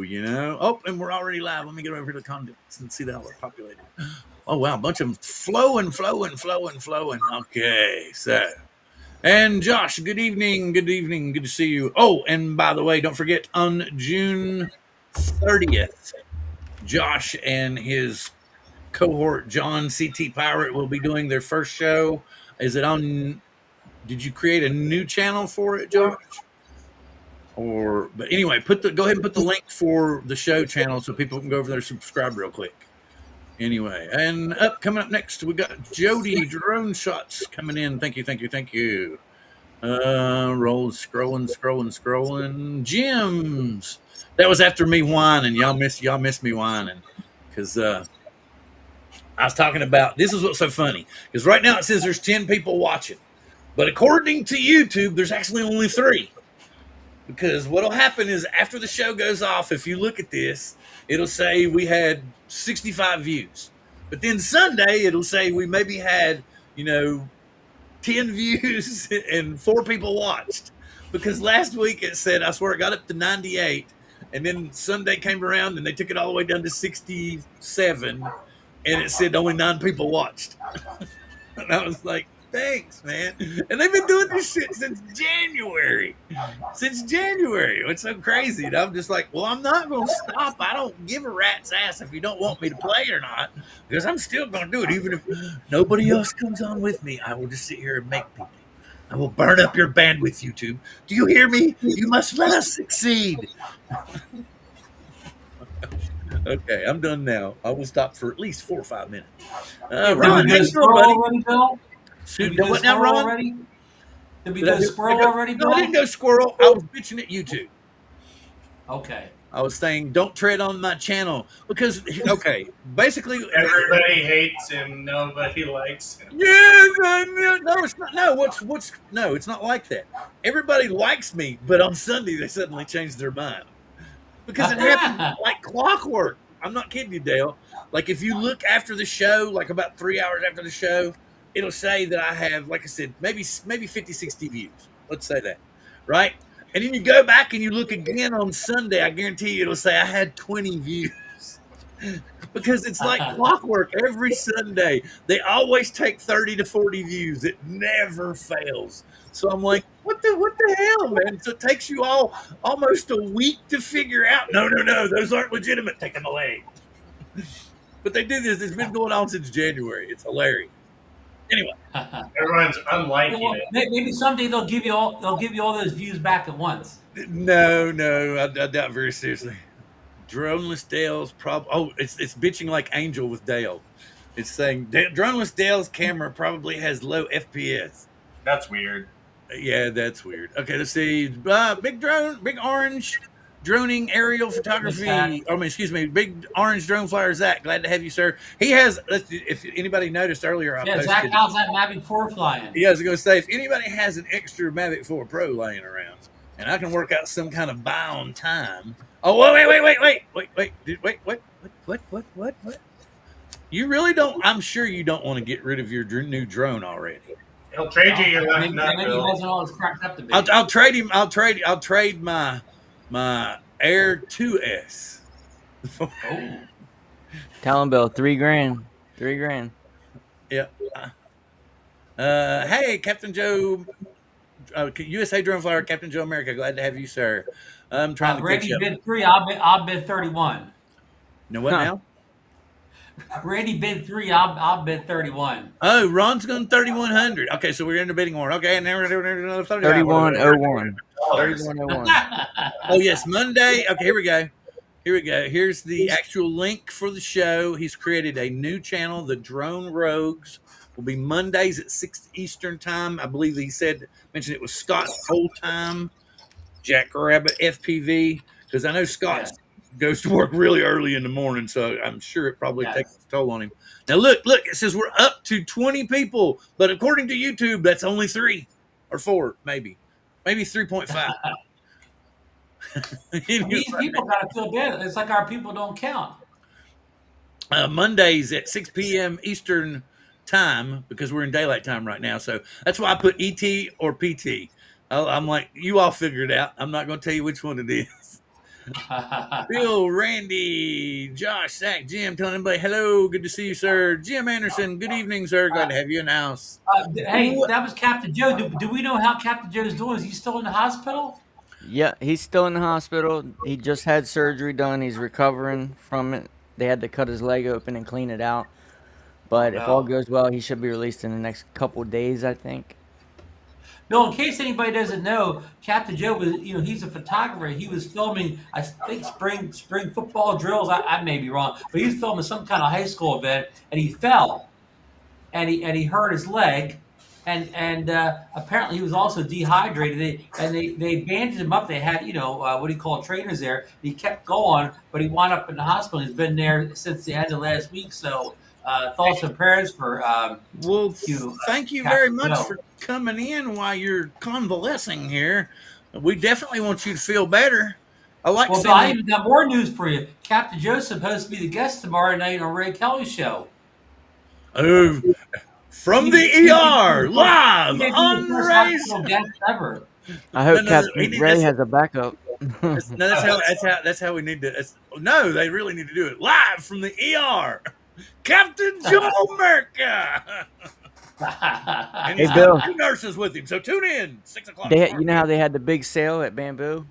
you know. Oh, and we're already live. Let me get over to the contents and see how we're populated. Oh, wow. A bunch of them flowing. Okay, so. And Josh, good evening. Good to see you. Oh, and by the way, don't forget, on June 30th, Josh and his cohort, John CT Pirate, will be doing their first show. Is it on? Did you create a new channel for it, Josh? But anyway, go ahead and put the link for the show channel so people can go over there and subscribe real quick. Anyway, and coming up next, we got Jody Drone Shots coming in. Thank you. Scrolling. Gyms. That was after me whining. Y'all miss me whining because I was talking about. This is what's so funny because right now it says there's 10 people watching, but according to YouTube, there's actually only 3. Because what'll happen is after the show goes off, if you look at this, it'll say we had 65 views. But then Sunday, it'll say we maybe had, 10 views and 4 people watched. Because last week it said, I swear it got up to 98. And then Sunday came around and they took it all the way down to 67. And it said only 9 people watched. And I was like, thanks, man. And they've been doing this shit since January. It's so crazy. And I'm just like, well, I'm not going to stop. I don't give a rat's ass if you don't want me to play or not, because I'm still going to do it. Even if nobody else comes on with me, I will just sit here and make people. I will burn up your bandwidth, YouTube. Do you hear me? You must let us succeed. Okay, I'm done now. I will stop for at least 4 or 5 minutes. Ron, thanks for already, Bill? Did what now, Ron? Already? Did we go squirrel already, Bill? No, I didn't go squirrel. I was bitching at YouTube. Okay. I was saying, don't tread on my channel because, basically, everybody hates him. Nobody likes him. Yeah, no, it's not. No, it's not like that. Everybody likes me, but on Sunday they suddenly change their mind because it happens like clockwork. I'm not kidding you, Dale. Like if you look after the show, like about 3 hours after the show, it'll say that I have, like I said, maybe 50, 60 views. Let's say that, right? And then you go back and you look again on Sunday, I guarantee you it'll say I had 20 views. Because it's like clockwork every Sunday. They always take 30 to 40 views. It never fails. So I'm like, what the hell, man? So it takes you all almost a week to figure out, no, those aren't legitimate. Take them away. But they do this. It's been going on since January. It's hilarious. Anyway, everyone's unliking it. Maybe someday they'll give you all those views back at once. No, I doubt very seriously. Droneless Dale's problem. Oh, it's bitching like Angel with Dale. It's saying Droneless Dale's camera probably has low FPS. That's weird. Yeah, that's weird. Okay, let's see. Big orange droning aerial photography. Big orange drone flyer Zach. Glad to have you, sir. He has. If anybody noticed earlier, I posted, Zach, how's that Mavic 4 flying? Yeah, I was going to say, if anybody has an extra Mavic 4 Pro laying around, and I can work out some kind of buy on time. Oh, wait. What? You really don't? I'm sure you don't want to get rid of your new drone already. He'll trade you your left nut. Maybe he wasn't always cracked up to be. I'll trade him. I'll trade my Air 2S. Tell him, Bill, $3,000. Yeah. Hey, Captain Joe, USA Drone Flyer, Captain Joe America. Glad to have you, sir. I'm trying to Randy catch up. bid 3. I'll bid 31. You know what now? Randy bid 3. I'll bid 31. Oh, Ron's going 3,100. Okay, so we're in the bidding war. Okay, and now we're doing another 3101. 3101. Oh yes, Monday. Okay, here we go. Here's the actual link for the show. He's created a new channel. The Drone Rogues will be Mondays at 6 Eastern time. I believe he mentioned it was Scott's whole time. Jackrabbit FPV, because I know Scott goes to work really early in the morning, so I'm sure it probably takes a toll on him. Now look, it says we're up to 20 people, but according to YouTube, that's only 3 or 4, maybe 3.5. These people gotta feel bad. It's like our people don't count. Mondays at 6 p.m. Eastern time, because we're in daylight time right now, so that's why I put ET or PT. I'm like, you all figure it out. I'm not going to tell you which one it is. Bill, Randy, Josh, Zach, Jim, telling everybody hello. Good to see you, sir. Jim Anderson, good evening, sir. Glad to have you in the house. Hey, that was Captain Joe. Do we know how Captain Joe's doing? Is he still in the hospital? Yeah, he's still in the hospital. He just had surgery done. He's recovering from it. They had to cut his leg open and clean it out. But if all no. goes well, he should be released in the next couple days, I think. Bill, in case anybody doesn't know, Captain Joe was, he's a photographer. He was filming, I think, spring football drills. I may be wrong, but he was filming some kind of high school event, and he fell, and he hurt his leg, and apparently he was also dehydrated. They bandaged him up. They had what do you call trainers there. He kept going, but he wound up in the hospital. He's been there since the end of last week. So thoughts and prayers for Well, thank you very Captain much Joe. for coming in while you're convalescing here. We definitely want you to feel better. I like Well, Bill, I sending. even got more news for you. Captain Joe's supposed to be the guest tomorrow night on Ray Kelly's show. Oh, from He- the he- ER, he- live He may be on the first Ray's. hospital guest ever. I hope No, no, Captain Ray has a backup. No, that's how we need to. No, they really need to do it live from the ER. Captain Joe America. And he's Hey, Bill. got 2 nurses with him. So tune in 6:00. You know how they had the big sale at Bamboo?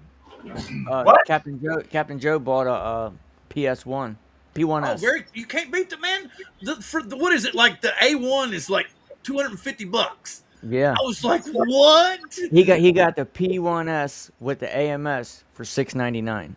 What? Captain Joe bought a PS1, P1S. You can't beat the man. What is it like? The A1 is like $250. Yeah, I was like, what? he got the P1S with the AMS for $699.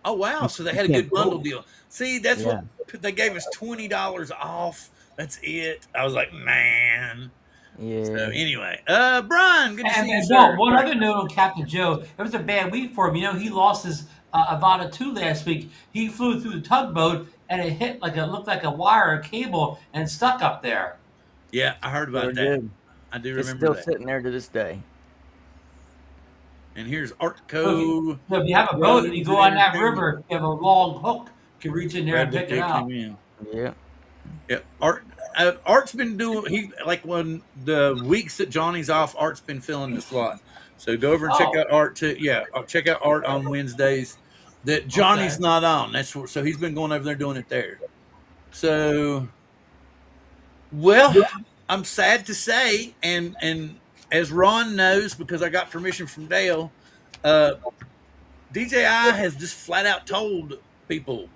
Oh wow! So they had a Yeah. good bundle deal. See, that's Yeah. what they gave us $20 off. That's it. I was like, man. Yeah. So anyway, Brian, good to see you, And sir. Bill, one other note on Captain Joe. It was a bad week for him. He lost his Avata 2 last week. He flew through the tugboat and it hit looked like a wire or cable and stuck up there. Yeah, I heard about Sure that. did. I do It's remember still that. sitting there to this day. And here's So Artco. if you have a boat and you go on that river, you have a long hook. You can reach in there and pick it up. Yeah. Yeah, Art's been doing. He like when the weeks that Johnny's off, Art's been filling the slot. So go over and check Oh. out Art too. Yeah, check out Art on Wednesdays. That Johnny's Okay. not on. So he's been going over there doing it there. So, well, I'm sad to say, and as Ron knows because I got permission from Dale, DJI has just flat out told people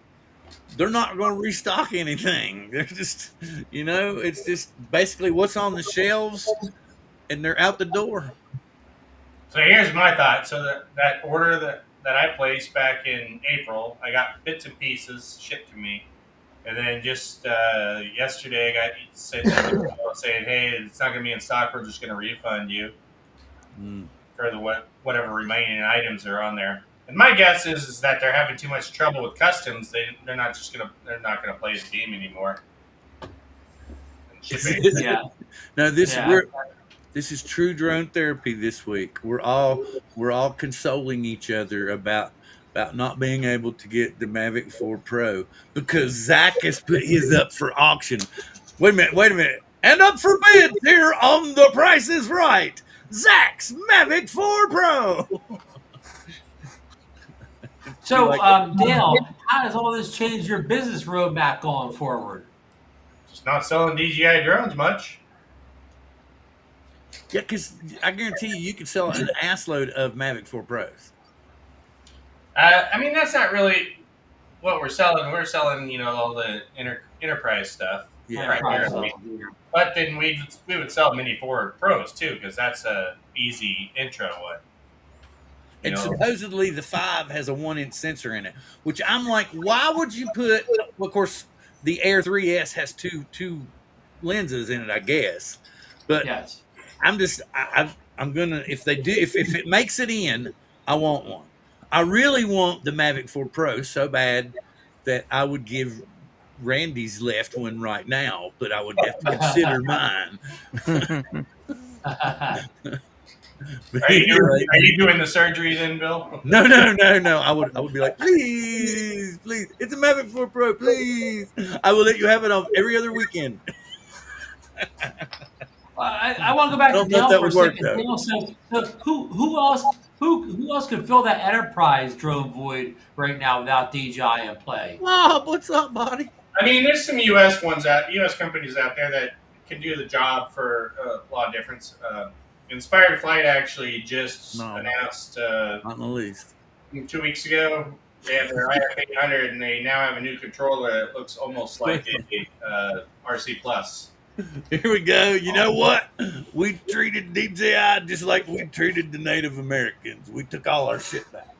they're not going to restock anything. They're just, it's just basically what's on the shelves, and they're out the door. So here's my thought. So that order that I placed back in April, I got bits and pieces shipped to me. And then just yesterday, I got saying, hey, it's not going to be in stock. We're just going to refund you for the whatever remaining items are on there. And my guess is that they're having too much trouble with customs. They're not gonna play the game anymore. Yeah. No, this Yeah. this is true drone therapy this week. We're all consoling each other about not being able to get the Mavic 4 Pro because Zach has put his up for auction. Wait a minute. And up for bid here on The Price is Right. Zach's Mavic 4 Pro. So, Dale, how does all this change your business roadmap going forward? Just not selling DJI drones much. Yeah, because I guarantee you could sell an assload of Mavic 4 Pros. I mean, that's not really what we're selling. We're selling, all the enterprise stuff. Yeah. Primarily. But then we would sell Mini 4 Pros too, because that's a easy intro one. And supposedly the 5 has a 1-inch sensor in it, which I'm like, why would you put? Well, of course, the Air 3S has two lenses in it, I guess. But Yes. I'm just, I'm gonna if it makes it in, I want one. I really want the Mavic 4 Pro so bad that I would give Randy's left one right now, but I would have to consider mine. Are you doing the surgery then, Bill? No. I would be like, please, it's a Mavic 4 Pro, please. I will let you have it on every other weekend. I want to go back I to don't know if Dale that for a would work, second. though. Dale, so who else Who else could fill that enterprise drone void right now without DJI in play? Bob, what's up, buddy? I mean, there's some U.S. companies out there that can do the job for a lot of difference. Inspired Flight actually just announced Not in the least. 2 weeks ago they have their IF 800, and they now have a new controller that looks almost like a RC Plus. Here we go. You know what? We treated DJI just like we treated the Native Americans. We took all our shit back.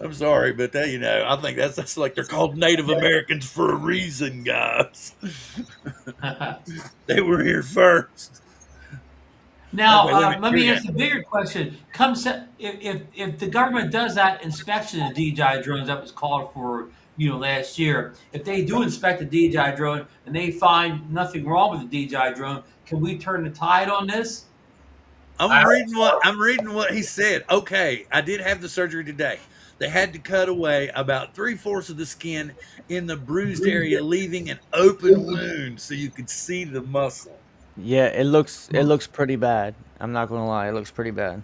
I'm sorry, but I think that's like they're called Native Americans for a reason, guys. They were here first. Now, Okay, let me ask a bigger question. If the government does that inspection of DJI drones that was called for, last year, if they do inspect the DJI drone and they find nothing wrong with the DJI drone, can we turn the tide on this? I'm reading what he said. Okay, I did have the surgery today. They had to cut away about 3/4 of the skin in the bruised area, leaving an open wound so you could see the muscle. Yeah, it looks pretty bad. I'm not gonna lie, it looks pretty bad.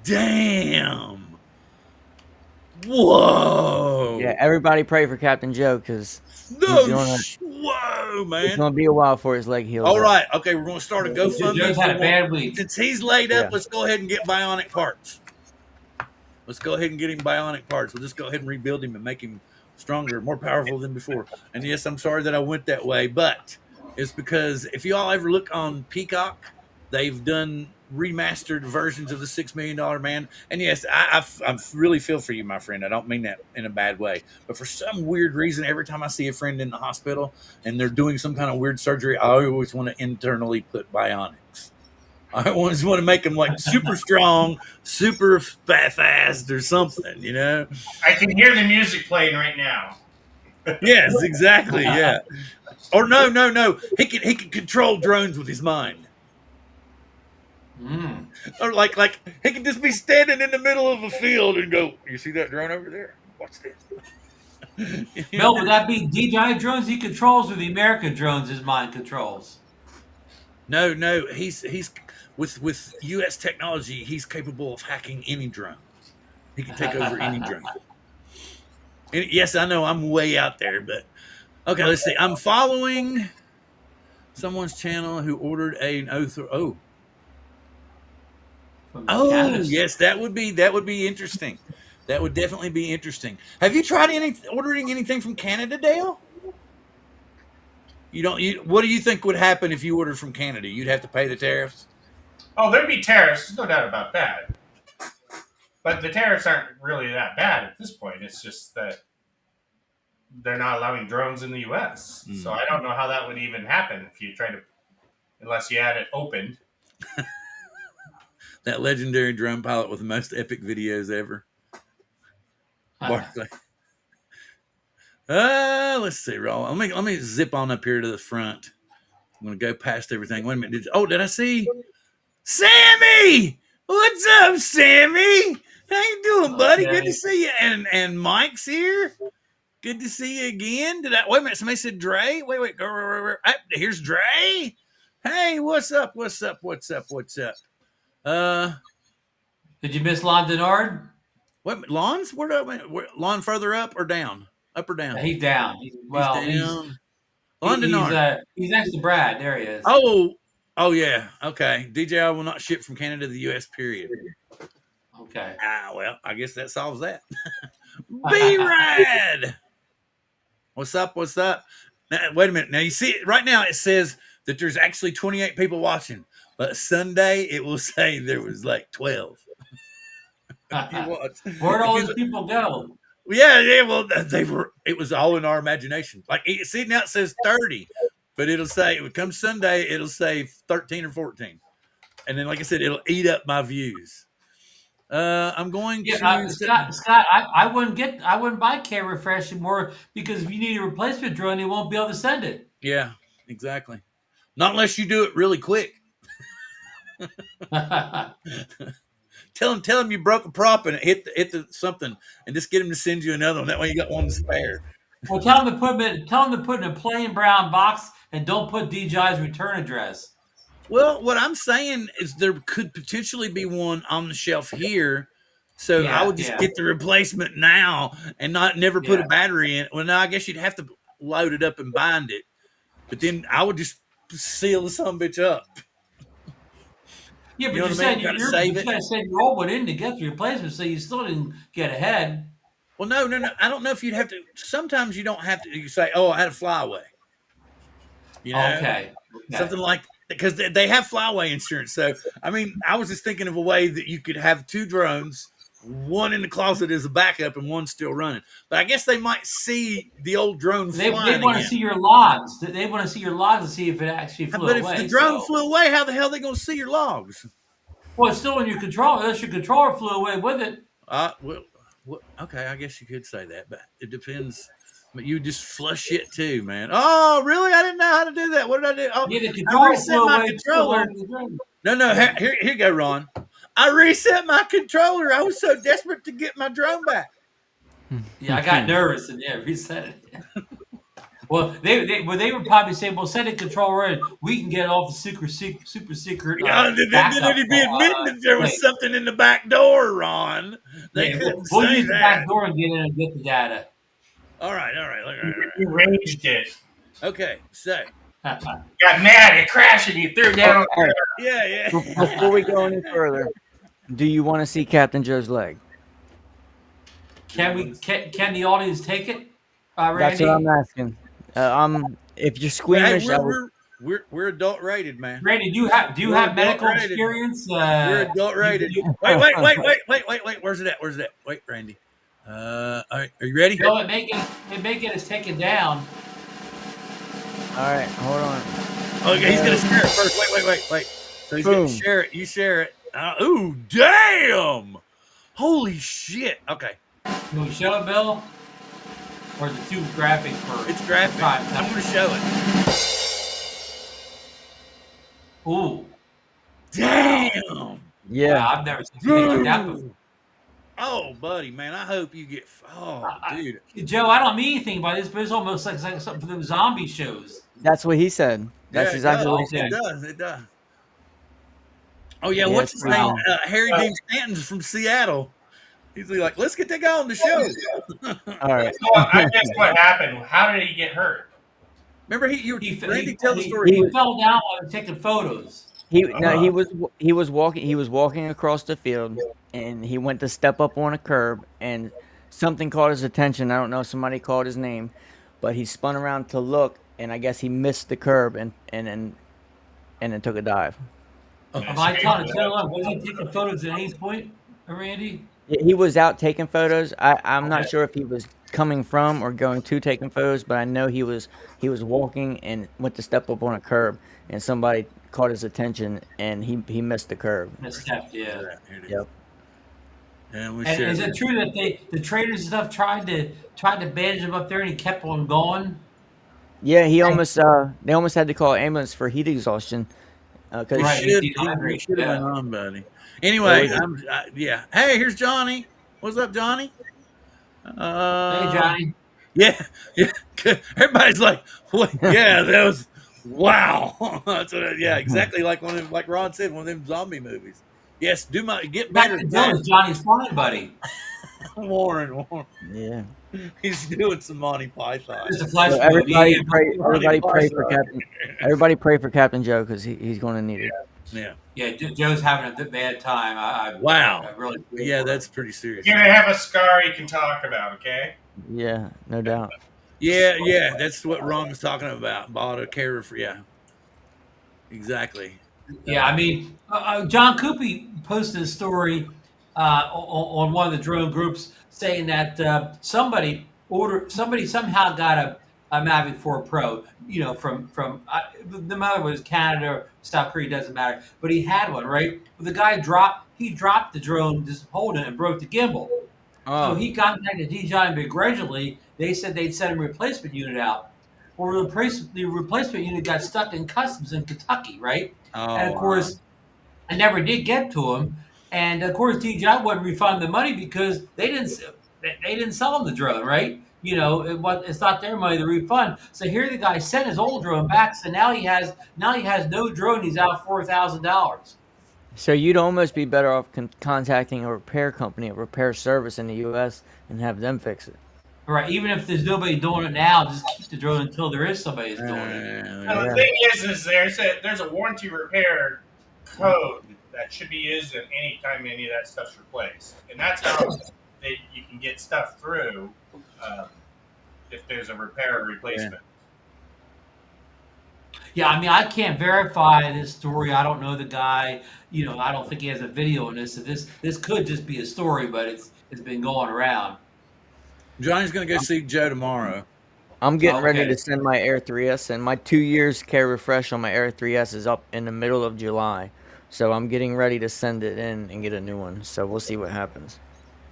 Damn. Whoa. Yeah, everybody pray for Captain Joe because whoa, man. It's gonna be a while before his leg heals. All right, okay, we're gonna start a GoFundMe. Joe's had a bad week. Since he's laid up, let's go ahead and get bionic parts. Let's go ahead and get him bionic parts. We'll just go ahead and rebuild him and make him stronger, more powerful than before. And yes, I'm sorry that I went that way, but it's because if you all ever look on Peacock, they've done remastered versions of the $6 Million Man. And yes, I really feel for you, my friend. I don't mean that in a bad way. But for some weird reason, every time I see a friend in the hospital and they're doing some kind of weird surgery, I always want to internally put bionics. I always want to make them like super strong, super fast or something, I can hear the music playing right now. Yes, exactly. Yeah. Or no. He can control drones with his mind. Or like he can just be standing in the middle of a field and go, "You see that drone over there? Watch this." Mel, would that be DJI drones he controls or the American drones his mind controls? No. He's with U.S. technology, he's capable of hacking any drone. He can take over any drone. And yes, I know I'm way out there, but okay. Let's see. I'm following someone's channel who ordered an Oh, yes, that would be interesting. That would definitely be interesting. Have you tried ordering anything from Canada, Dale? What do you think would happen if you ordered from Canada? You'd have to pay the tariffs? Oh, there'd be tariffs. There's no doubt about that. But the tariffs aren't really that bad at this point. It's just that they're not allowing drones in the U.S. So I don't know how that would even happen if you try to, unless you had it opened. That legendary drone pilot with the most epic videos ever. Barclay. Let's see, Roll. Let me zip on up here to the front. I'm gonna go past everything. Wait a minute. Did I see Sammy? What's up, Sammy? How you doing, buddy? Okay. Good to see you. And Mike's here. Good to see you again. Wait a minute? Somebody said Dre. Wait. Here's Dre. Hey, what's up? Did you miss Lon Denard? What Lon's? Where Lon further up or down? Up or down? He's down. He's down. Lon Denard. He's next to Brad. There he is. Oh yeah. Okay. DJI will not ship from Canada to the U.S. Period. Okay. Well, I guess that solves that. B-Rad. What's up? Now, wait a minute. Now you see it right now. It says that there's actually 28 people watching, but Sunday it will say there was like 12. Where'd all those people go? Yeah. Well, it was all in our imagination. Like, see, now it says 30, but it'll say it would come Sunday. It'll say 13 or 14, and then, like I said, it'll eat up my views. I'm going to Scott. I wouldn't buy Camera Refresh anymore because if you need a replacement drone, they won't be able to send it. Yeah, exactly. Not unless you do it really quick. Tell him you broke a prop and hit the something, and just get him to send you another one. That way you got one to spare. Well, tell him to put it in a plain brown box and don't put DJI's return address. Well, what I'm saying is there could potentially be one on the shelf here. So I would just get the replacement now and not never put a battery in. Well, no, I guess you'd have to load it up and bind it. But then I would just seal the son bitch up. Yeah, but You know you what I mean? said Gotta you save it. guys said you all went in to get the replacement, so you still didn't get ahead. Well, no. I don't know if you'd have to. Sometimes you don't have to. You say, "Oh, I had a flyaway." You know, Okay. something like because they have flyaway insurance. So I mean, I was just thinking of a way that you could have two drones, one in the closet as a backup and one still running. But I guess they might see the old drone They flying want to again. see your logs. They want to see your logs and see if it actually flew But away. if the drone flew away, how the hell are they going to see your logs? Well, it's still in your controller. Unless your controller flew away with it. Well, okay, I guess you could say that, but it depends. But you just flush it too, man. Oh, really? I didn't know how to do that. What did I do? Oh, Yeah, the I controller reset flew my away. controller. No. Here you go, Ron. I reset my controller. I was so desperate to get my drone back. Yeah, I got nervous and reset it. Well, they would probably say, "Well, send a controller in. We can get off the super secret." Yeah, they'd be admitting that there was something in the back door, Ron. They couldn't we'll say use the that. back door and get in and get the data. All right. You raged it. Okay, so got mad, you crashed, and you threw down. Yeah. Before we go any further, do you want to see Captain Joe's leg? Can the audience take it, Randy? That's what I'm asking. If you're squeamish, we're adult rated, man. Randy, do you have medical experience? We're adult rated. Wait. Where's it at? Wait, Randy. All right, are you ready? No, it may get us taken down. All right, hold on. Okay, he's gonna share it first. Wait. So he's gonna share it. You share it. Ooh, damn! Holy shit! Okay. Can we show it, Bill? Or is it too graphic for? It's graphic. I'm gonna show it. Ooh. Damn. Yeah. Wow, I've never seen anything like that before. Oh, buddy, man, I hope you get. Oh, dude. Joe, I don't mean anything by this, but it's almost like something from those zombie shows. That's what he said. That's exactly what he said. It does. Oh yeah, what's his name? Harry Dean Stanton's from Seattle. He's like, let's get that guy on the show. All right. So I guess what happened? How did he get hurt? Remember, tell the story. He fell down while taking photos. He was walking across the field, and he went to step up on a curb, and something caught his attention. I don't know, somebody called his name, but he spun around to look, and I guess he missed the curb, and then took a dive. Am I telling the truth? Was he taking photos at any point, Randy? He was out taking photos. I'm not sure if he was coming from or going to taking photos, but I know he was walking and went to step up on a curb, and somebody caught his attention, and he missed the curb. Misstepped, yeah. Yep. And is it true that the traders and stuff tried to bandage him up there, and he kept on going? Yeah, he almost they almost had to call an ambulance for heat exhaustion. He should have been on, buddy. Anyway, yeah. Hey, here's Johnny. What's up, Johnny? Hey, Johnny. Yeah. Everybody's like, what? Yeah, that was wow. That's exactly like like Ron said, one of them zombie movies. Yes, get better. Johnny's flying buddy. Warren. Yeah. He's doing some Monty Python. So everybody pray for Captain Joe because he's going to need it. Yeah, Joe's having a bad time. Wow. I really that's pretty serious. You're gonna have a scar you can talk about, okay? Yeah, no doubt. Yeah, that's what Ron was talking about. Bought a carrier for exactly. Yeah, I mean, John Coopy posted a story on one of the drone groups saying that somebody somehow got a Mavic 4 Pro, from the mother was Canada, South Korea, doesn't matter, but he had one, right? But the guy dropped the drone, just holding it, and broke the gimbal. So he contacted DJI, and begrudgingly, they said they'd send him a replacement unit out. Well, the replacement unit got stuck in customs in Kentucky, right? And of course, I never did get to him. And of course, DJI wouldn't refund the money because they didn't sell him the drone, right? it's not their money to refund. So here the guy sent his old drone back. So now he has no drone. He's out $4,000. So you'd almost be better off contacting a repair company, a repair service in the U.S., and have them fix it. Right. Even if there's nobody doing it now, just keep the drone until there is somebody who's doing it. Now, the thing is there's a warranty repair code that should be used at any time any of that stuff's replaced, and that's how you can get stuff through if there's a repair or replacement. Yeah, I mean, I can't verify this story. I don't know the guy. I don't think he has a video on this. So this could just be a story, but it's been going around. Johnny's going to go see Joe tomorrow. I'm getting ready to send my Air 3S, and my 2 years care refresh on my Air 3S is up in the middle of July. So I'm getting ready to send it in and get a new one. So we'll see what happens.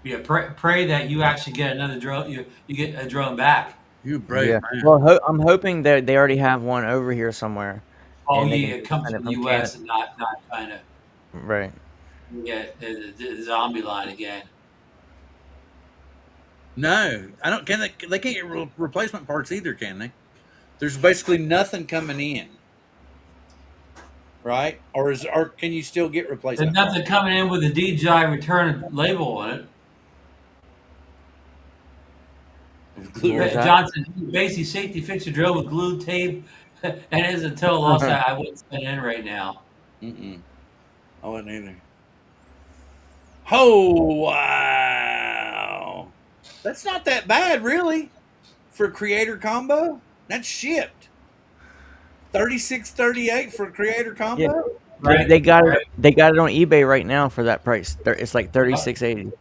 Yeah, pray that you actually get another drone. You get a drone back. You brave man. Well, I'm hoping that they already have one over here somewhere. Oh yeah, it comes from the U.S. and not China. Right. Yeah, the zombie line again. No, I don't. Can they can't get replacement parts either, can they? There's basically nothing coming in, right? Or can you still get replacement? There's nothing coming in with a DJI return label on it. Johnson, basically safety fix your drill with glue tape, and is until lost. I wouldn't send it in right now. I wouldn't either. Oh wow, that's not that bad, really, for a creator combo. That's shipped. $36.38 for a creator combo. Yeah. Right. They got it on eBay right now for that price. It's like $36.80.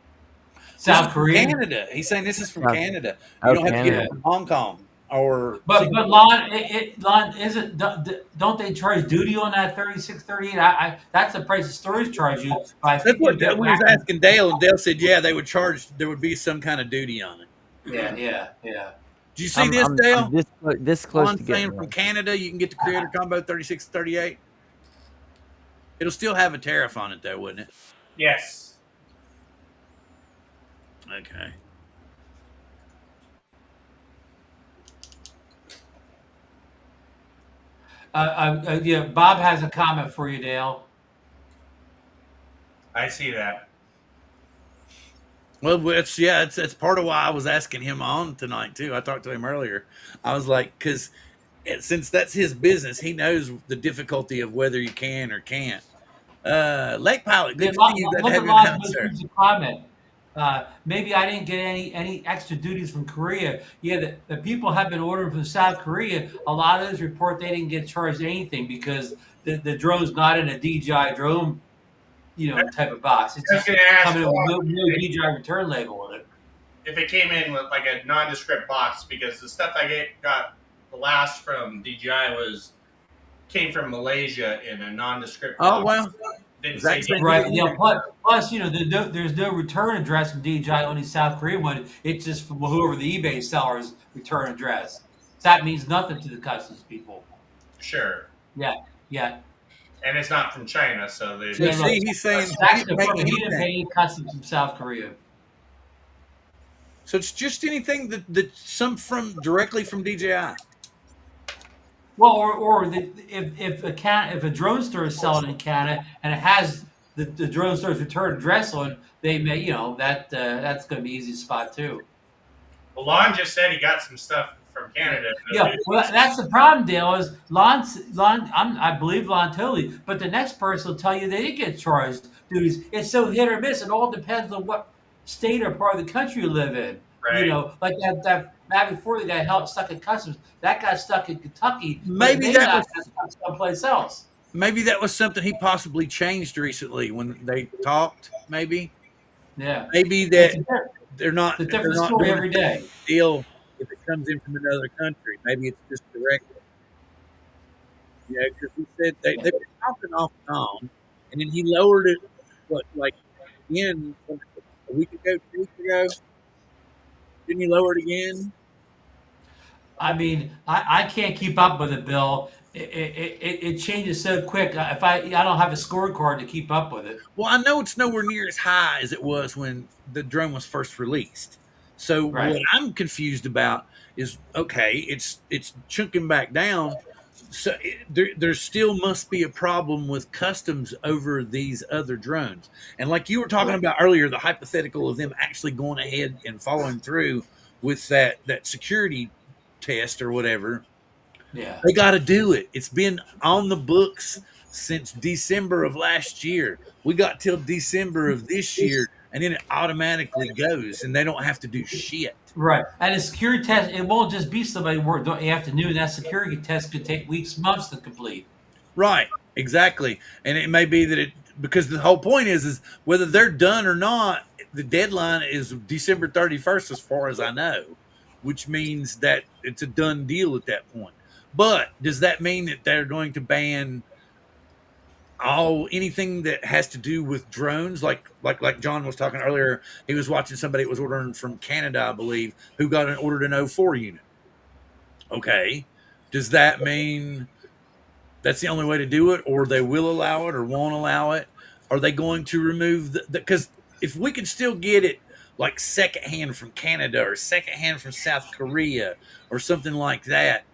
South Korea, Canada. He's saying this is from Canada. You don't have to get it from Hong Kong or. But Lon, isn't? Don't they charge duty on that $36.38? That's the price the stores charge you. That's what we was asking Dale, and Dale said, yeah, they would charge. There would be some kind of duty on it. Yeah. Did you see this, Dale? I'm this close to saying from Canada, you can get the creator combo $36.38. It'll still have a tariff on it, though, wouldn't it? Yes. Okay. Yeah, Bob has a comment for you, Dale. I see that. Well, it's part of why I was asking him on tonight too. I talked to him earlier. I was like, because since that's his business, he knows the difficulty of whether you can or can't. Lake Pilot, good to see you. Look at Lon's comment. Maybe I didn't get any extra duties from Korea. Yeah, the people have been ordering from South Korea. A lot of those report they didn't get charged anything because the drone's not in a DJI drone, type of box. It's just coming in with no DJI return label on it. If it came in with like a nondescript box, because the stuff I got the last from DJI came from Malaysia in a nondescript box. Oh well. Right. Yeah. Plus, there's no return address from DJI on the South Korean one. It's just from whoever the eBay seller's return address. So that means nothing to the customs people. Sure. Yeah. And it's not from China, so they. See, he's saying he didn't pay any customs from South Korea. So it's just anything that some directly from DJI. Well, or if a drone store is selling in Canada and it has the drone store's return address on, they may that's going to be easy to spot too. Well, Lon just said he got some stuff from Canada. Yeah, well, that's the problem, Dale. Is Lon? I believe Lon totally, but the next person will tell you they didn't get charged duties. It's so hit or miss. It all depends on what state or part of the country you live in. Right. Like that before they got stuck in customs. That got stuck in Kentucky. Maybe that was stuck someplace else. Maybe that was something he possibly changed recently when they talked. Maybe. Yeah. Maybe that they're not. It's a different story every day. Deal if it comes in from another country. Maybe it's just directly. Because he said they've been talking off and on, and then he lowered it. Again a week ago, 2 weeks ago? Didn't he lower it again? I mean, I can't keep up with it, Bill. It changes so quick. If I don't have a scorecard to keep up with it. Well, I know it's nowhere near as high as it was when the drone was first released. So Right. what I'm confused about is, okay, it's chunking back down. So there still must be a problem with customs over these other drones. And like you were talking about earlier, the hypothetical of them actually going ahead and following through with that security test or whatever, Yeah. they got to do it. It's been on the books since December of last year. We got till December of this year, and then it automatically goes, and they don't have to do shit. Right. And a security test, it won't just be somebody work afternoon. That security test could take weeks, months to complete. Right. Exactly. And it may be that it, because the whole point is whether they're done or not, the deadline is December 31st, as far as I know, which means that it's a done deal at that point. But does that mean that they're going to ban anything that has to do with drones? Like John was talking earlier, he was watching somebody that was ordering from Canada, I believe, who got ordered an 04 unit. Okay. Does that mean that's the only way to do it, or they will allow it or won't allow it? Are they going to remove the, because if we can still get it like secondhand from Canada or secondhand from South Korea or something like that,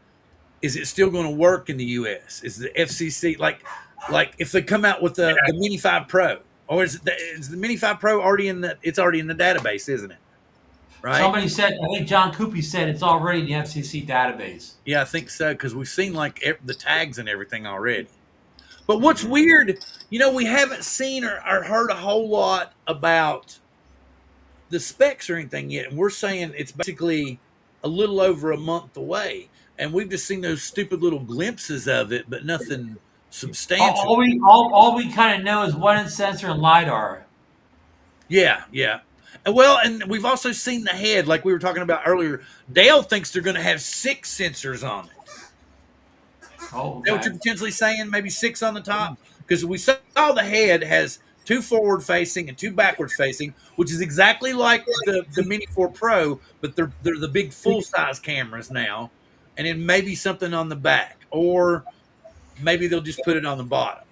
is it still going to work in the US? Is the FCC like if they come out with the Mini 5 Pro, or is the Mini 5 Pro already it's already in the database, isn't it? Right. Somebody said, I think John Coopy said it's already in the FCC database. Yeah, I think so, because we've seen like the tags and everything already. But what's weird, we haven't seen or heard a whole lot about the specs or anything yet. And we're saying it's basically a little over a month away. And we've just seen those stupid little glimpses of it, but nothing substantial. All we kind of know is one sensor and LiDAR. Yeah, yeah. Well, and we've also seen the head, like we were talking about earlier. Dale thinks they're going to have 6 sensors on it. Oh, okay. Is that what you're potentially saying? Maybe 6 on the top? Because we saw the head has 2 forward facing and 2 backward facing, which is exactly like the Mini 4 Pro, but they're the big full size cameras now. And then maybe something on the back, or maybe they'll just put it on the bottom.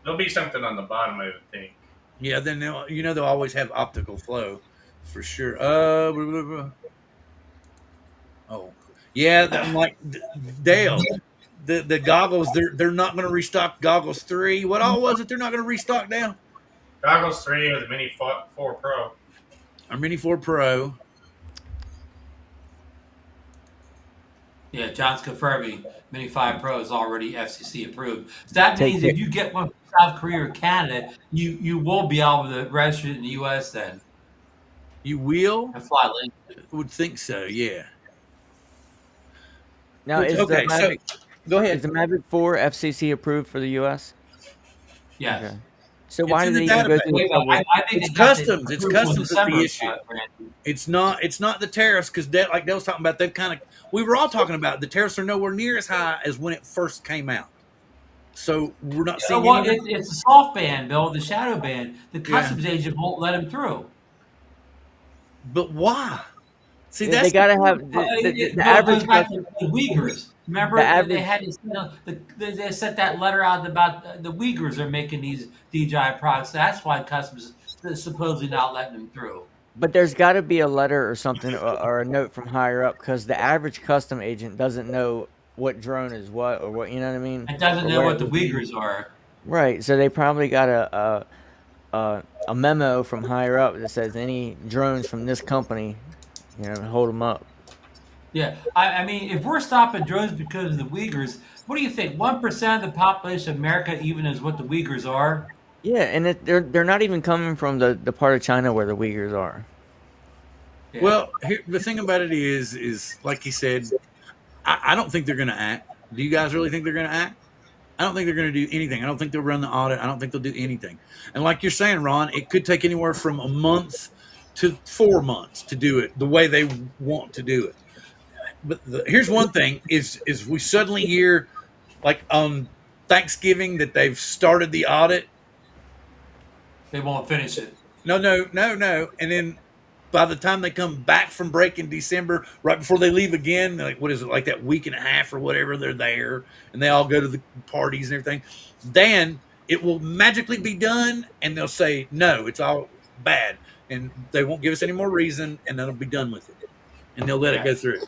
There'll be something on the bottom, I would think. Yeah, then they'll always have optical flow for sure. Oh, yeah, I'm like Dale. The goggles, they're not going to restock goggles 3. What all was it? They're not going to restock now. Goggles 3 or the Mini 4 Pro. Our Mini 4 Pro. Yeah, John's confirming Mini 5 Pro is already FCC approved. So that means if you get one from South Korea or Canada, you will be able to register it in the US then. You will? And fly link. Would think so, yeah. Now, is Okay, the Mavic, go ahead. is the Mavic 4 FCC approved for the US? Yes. Okay. So why in did they the even go database. through the trouble? I think It's they got customs. it It's approved in customs that's the December, issue. It's not the tariffs, because like Dale was talking about, they've kind of, we were all talking about it, the tariffs are nowhere near as high as when it first came out. So we're not seeing it's a soft ban, Bill, the shadow ban. The customs agent won't let him through. But why? See, Yeah, that's they gotta have the average goes back customer. to the Uyghurs. Remember, they had they sent that letter out about the Uyghurs are making these DJI products. That's why customs is supposedly not letting them through. But there's got to be a letter or something or a note from higher up, because the average custom agent doesn't know what drone is what, or what, you know what I mean? It doesn't know what the Uyghurs are. Right. So they probably got a memo from higher up that says any drones from this company, hold them up. Yeah, I mean, if we're stopping drones because of the Uyghurs, what do you think? 1% of the population of America even is what the Uyghurs are? Yeah, and they're not even coming from the part of China where the Uyghurs are. Yeah. Well, the thing about it is like he said, I don't think they're going to act. Do you guys really think they're going to act? I don't think they're going to do anything. I don't think they'll run the audit. I don't think they'll do anything. And like you're saying, Ron, it could take anywhere from a month to 4 months to do it the way they want to do it. But here's one thing: is we suddenly hear, like on Thanksgiving, that they've started the audit. They won't finish it. No. And then by the time they come back from break in December, right before they leave again, like what is it, like that week and a half or whatever, they're there and they all go to the parties and everything. Then it will magically be done, and they'll say, no, it's all bad. and they won't give us any more reason, and then it'll be done with it, and they'll let it go through.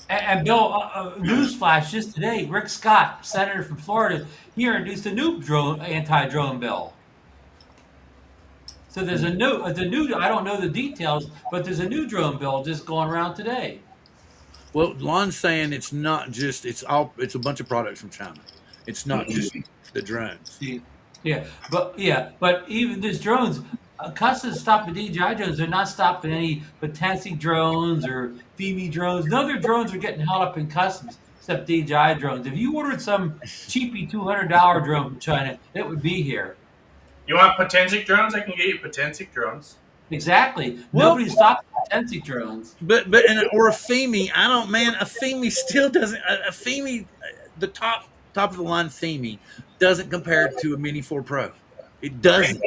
And Bill, newsflash just today, Rick Scott, senator from Florida, he introduced a new anti-drone bill. So there's a new, I don't know the details, but there's a new drone bill just going around today. Well, Lon's saying it's not just it's a bunch of products from China. It's not just the drones. Yeah, but even these drones, Customs stopping DJI drones. They're not stopping any Potensi drones or FEMI drones. None of their drones are getting held up in customs except DJI drones. If you ordered some cheapy $200 drone from China, it would be here. You want Potensic drones? I can get you Potensic drones. Exactly. Nobody stopped Potensi drones. But or a FEMI. I don't, man. A FEMI still doesn't. A FEMI, the top of the line FEMI doesn't compare to a Mini 4 Pro. It doesn't.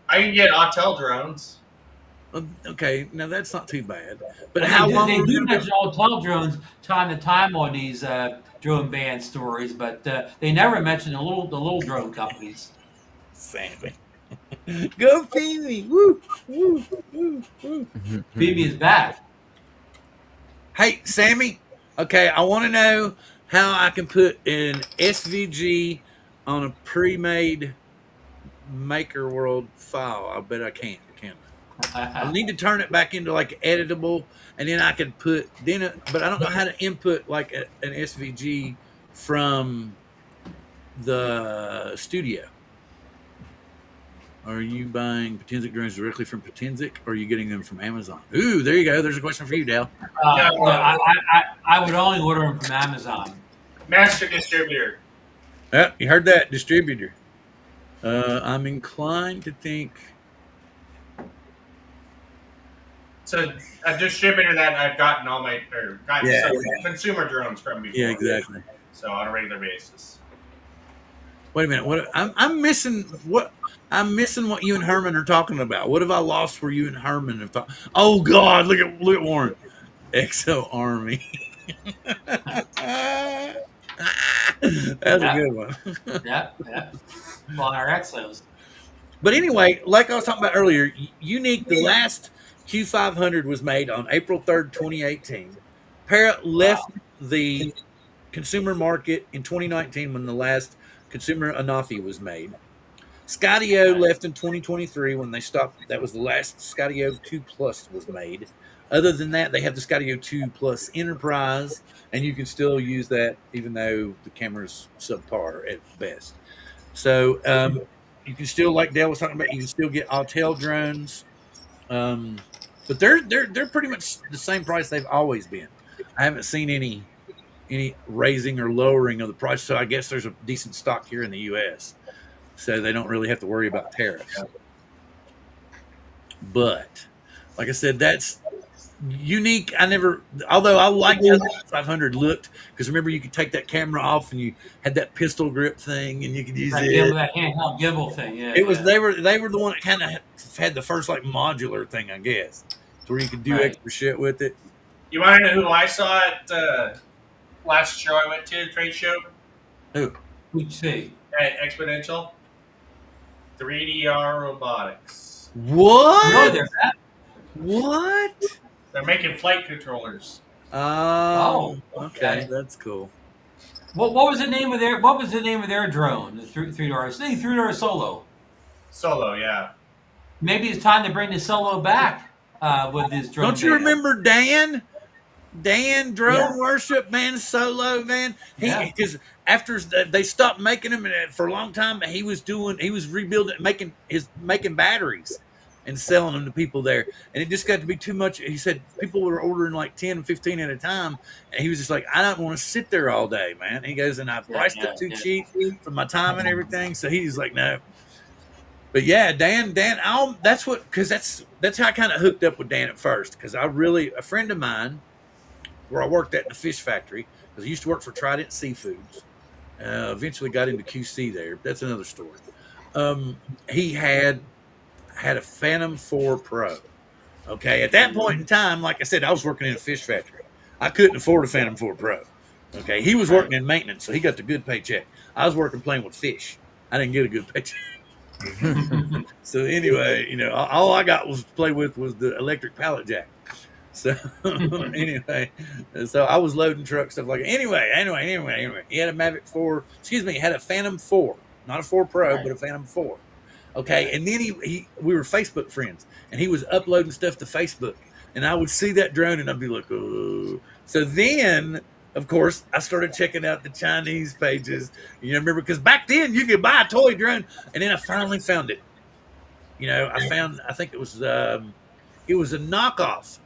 I can get Autel drones. Okay, now that's not too bad. But Well, how long? They do mention Autel drones time to time on these drone ban stories, but they never mention the little drone companies. Sammy. Go FEMI. Woo, woo, woo, woo. FEMI is bad. Hey, Sammy. Okay, I want to know how I can put an SVG on a pre-made Maker World file. I bet I can't. I need to turn it back into like editable, and then I can put but I don't know how to input like an SVG from the studio. Are you buying Potensic drones directly from Potensic, or are you getting them from Amazon? Ooh, there you go. There's a question for you, Dale. I would only order them from Amazon. Master distributor. Yeah, you heard that, distributor. I'm inclined to think. So a distributor that I've gotten all my some consumer drones from before. Yeah, exactly. So on a regular basis. Wait a minute. What I'm missing? What you and Herman are talking about? What have I lost where you and Herman have talked? Oh God! Look at Warren. Exo Army. That's a good one. Yeah. Well, our Exos. But anyway, like I was talking about earlier, Yuneec, the last Q500 was made on April 3rd, 2018. Parrot left the consumer market in 2019 when the last consumer Anafi was made. Skydio left in 2023 when they stopped. That was the last Skydio 2 Plus was made. Other than that, they have the Skydio 2 Plus Enterprise, and you can still use that even though the camera's subpar at best. So you can still, like Dale was talking about, you can still get Autel drones. But they're pretty much the same price they've always been. I haven't seen any raising or lowering of the price, so I guess there's a decent stock here in the U.S., so they don't really have to worry about tariffs. But like I said, that's Yuneec. Although I liked how the 500 looked, because remember you could take that camera off and you had that pistol grip thing and you could use that handheld gimbal thing. Yeah, it was they were the one that kind of had the first like modular thing, I guess, where you could do extra shit with it. You want to know who I saw at last show I went to, trade show? Who? Who'd you see? At Exponential. 3DR Robotics. What? No, they're bad. What? They're making flight controllers. Oh, okay, that's cool. What was the name of their drone? The 3DR. It's the 3DR Solo. Solo, yeah. Maybe it's time to bring the Solo back with this drone. Don't you remember Dan? Dan Drone Worship, man, Solo, man. Because after they stopped making them for a long time, he was rebuilding, making batteries and selling them to people there. And it just got to be too much. He said people were ordering like 10, 15 at a time. And he was just like, I don't want to sit there all day, man. He goes, and I priced it too cheap for my time and everything. So he's like, no. But yeah, Dan, that's how I kind of hooked up with Dan at first. Because a friend of mine, where I worked at in the fish factory, because I used to work for Trident Seafoods. Eventually got into QC there. That's another story. He had a Phantom 4 Pro. Okay, at that point in time, like I said, I was working in a fish factory. I couldn't afford a Phantom 4 Pro. Okay, he was working in maintenance, so he got the good paycheck. I was working playing with fish. I didn't get a good paycheck. So anyway, all I got was to play with was the electric pallet jack. So anyway, so I was loading truck stuff like anyway. He had a Mavic 4. Excuse me, he had a Phantom 4, not a 4 Pro, but a Phantom 4. Okay, and then we were Facebook friends, and he was uploading stuff to Facebook, and I would see that drone, and I'd be like, oh. So then, of course, I started checking out the Chinese pages. Remember, because back then you could buy a toy drone, and then I finally found it. I think it was a knockoff.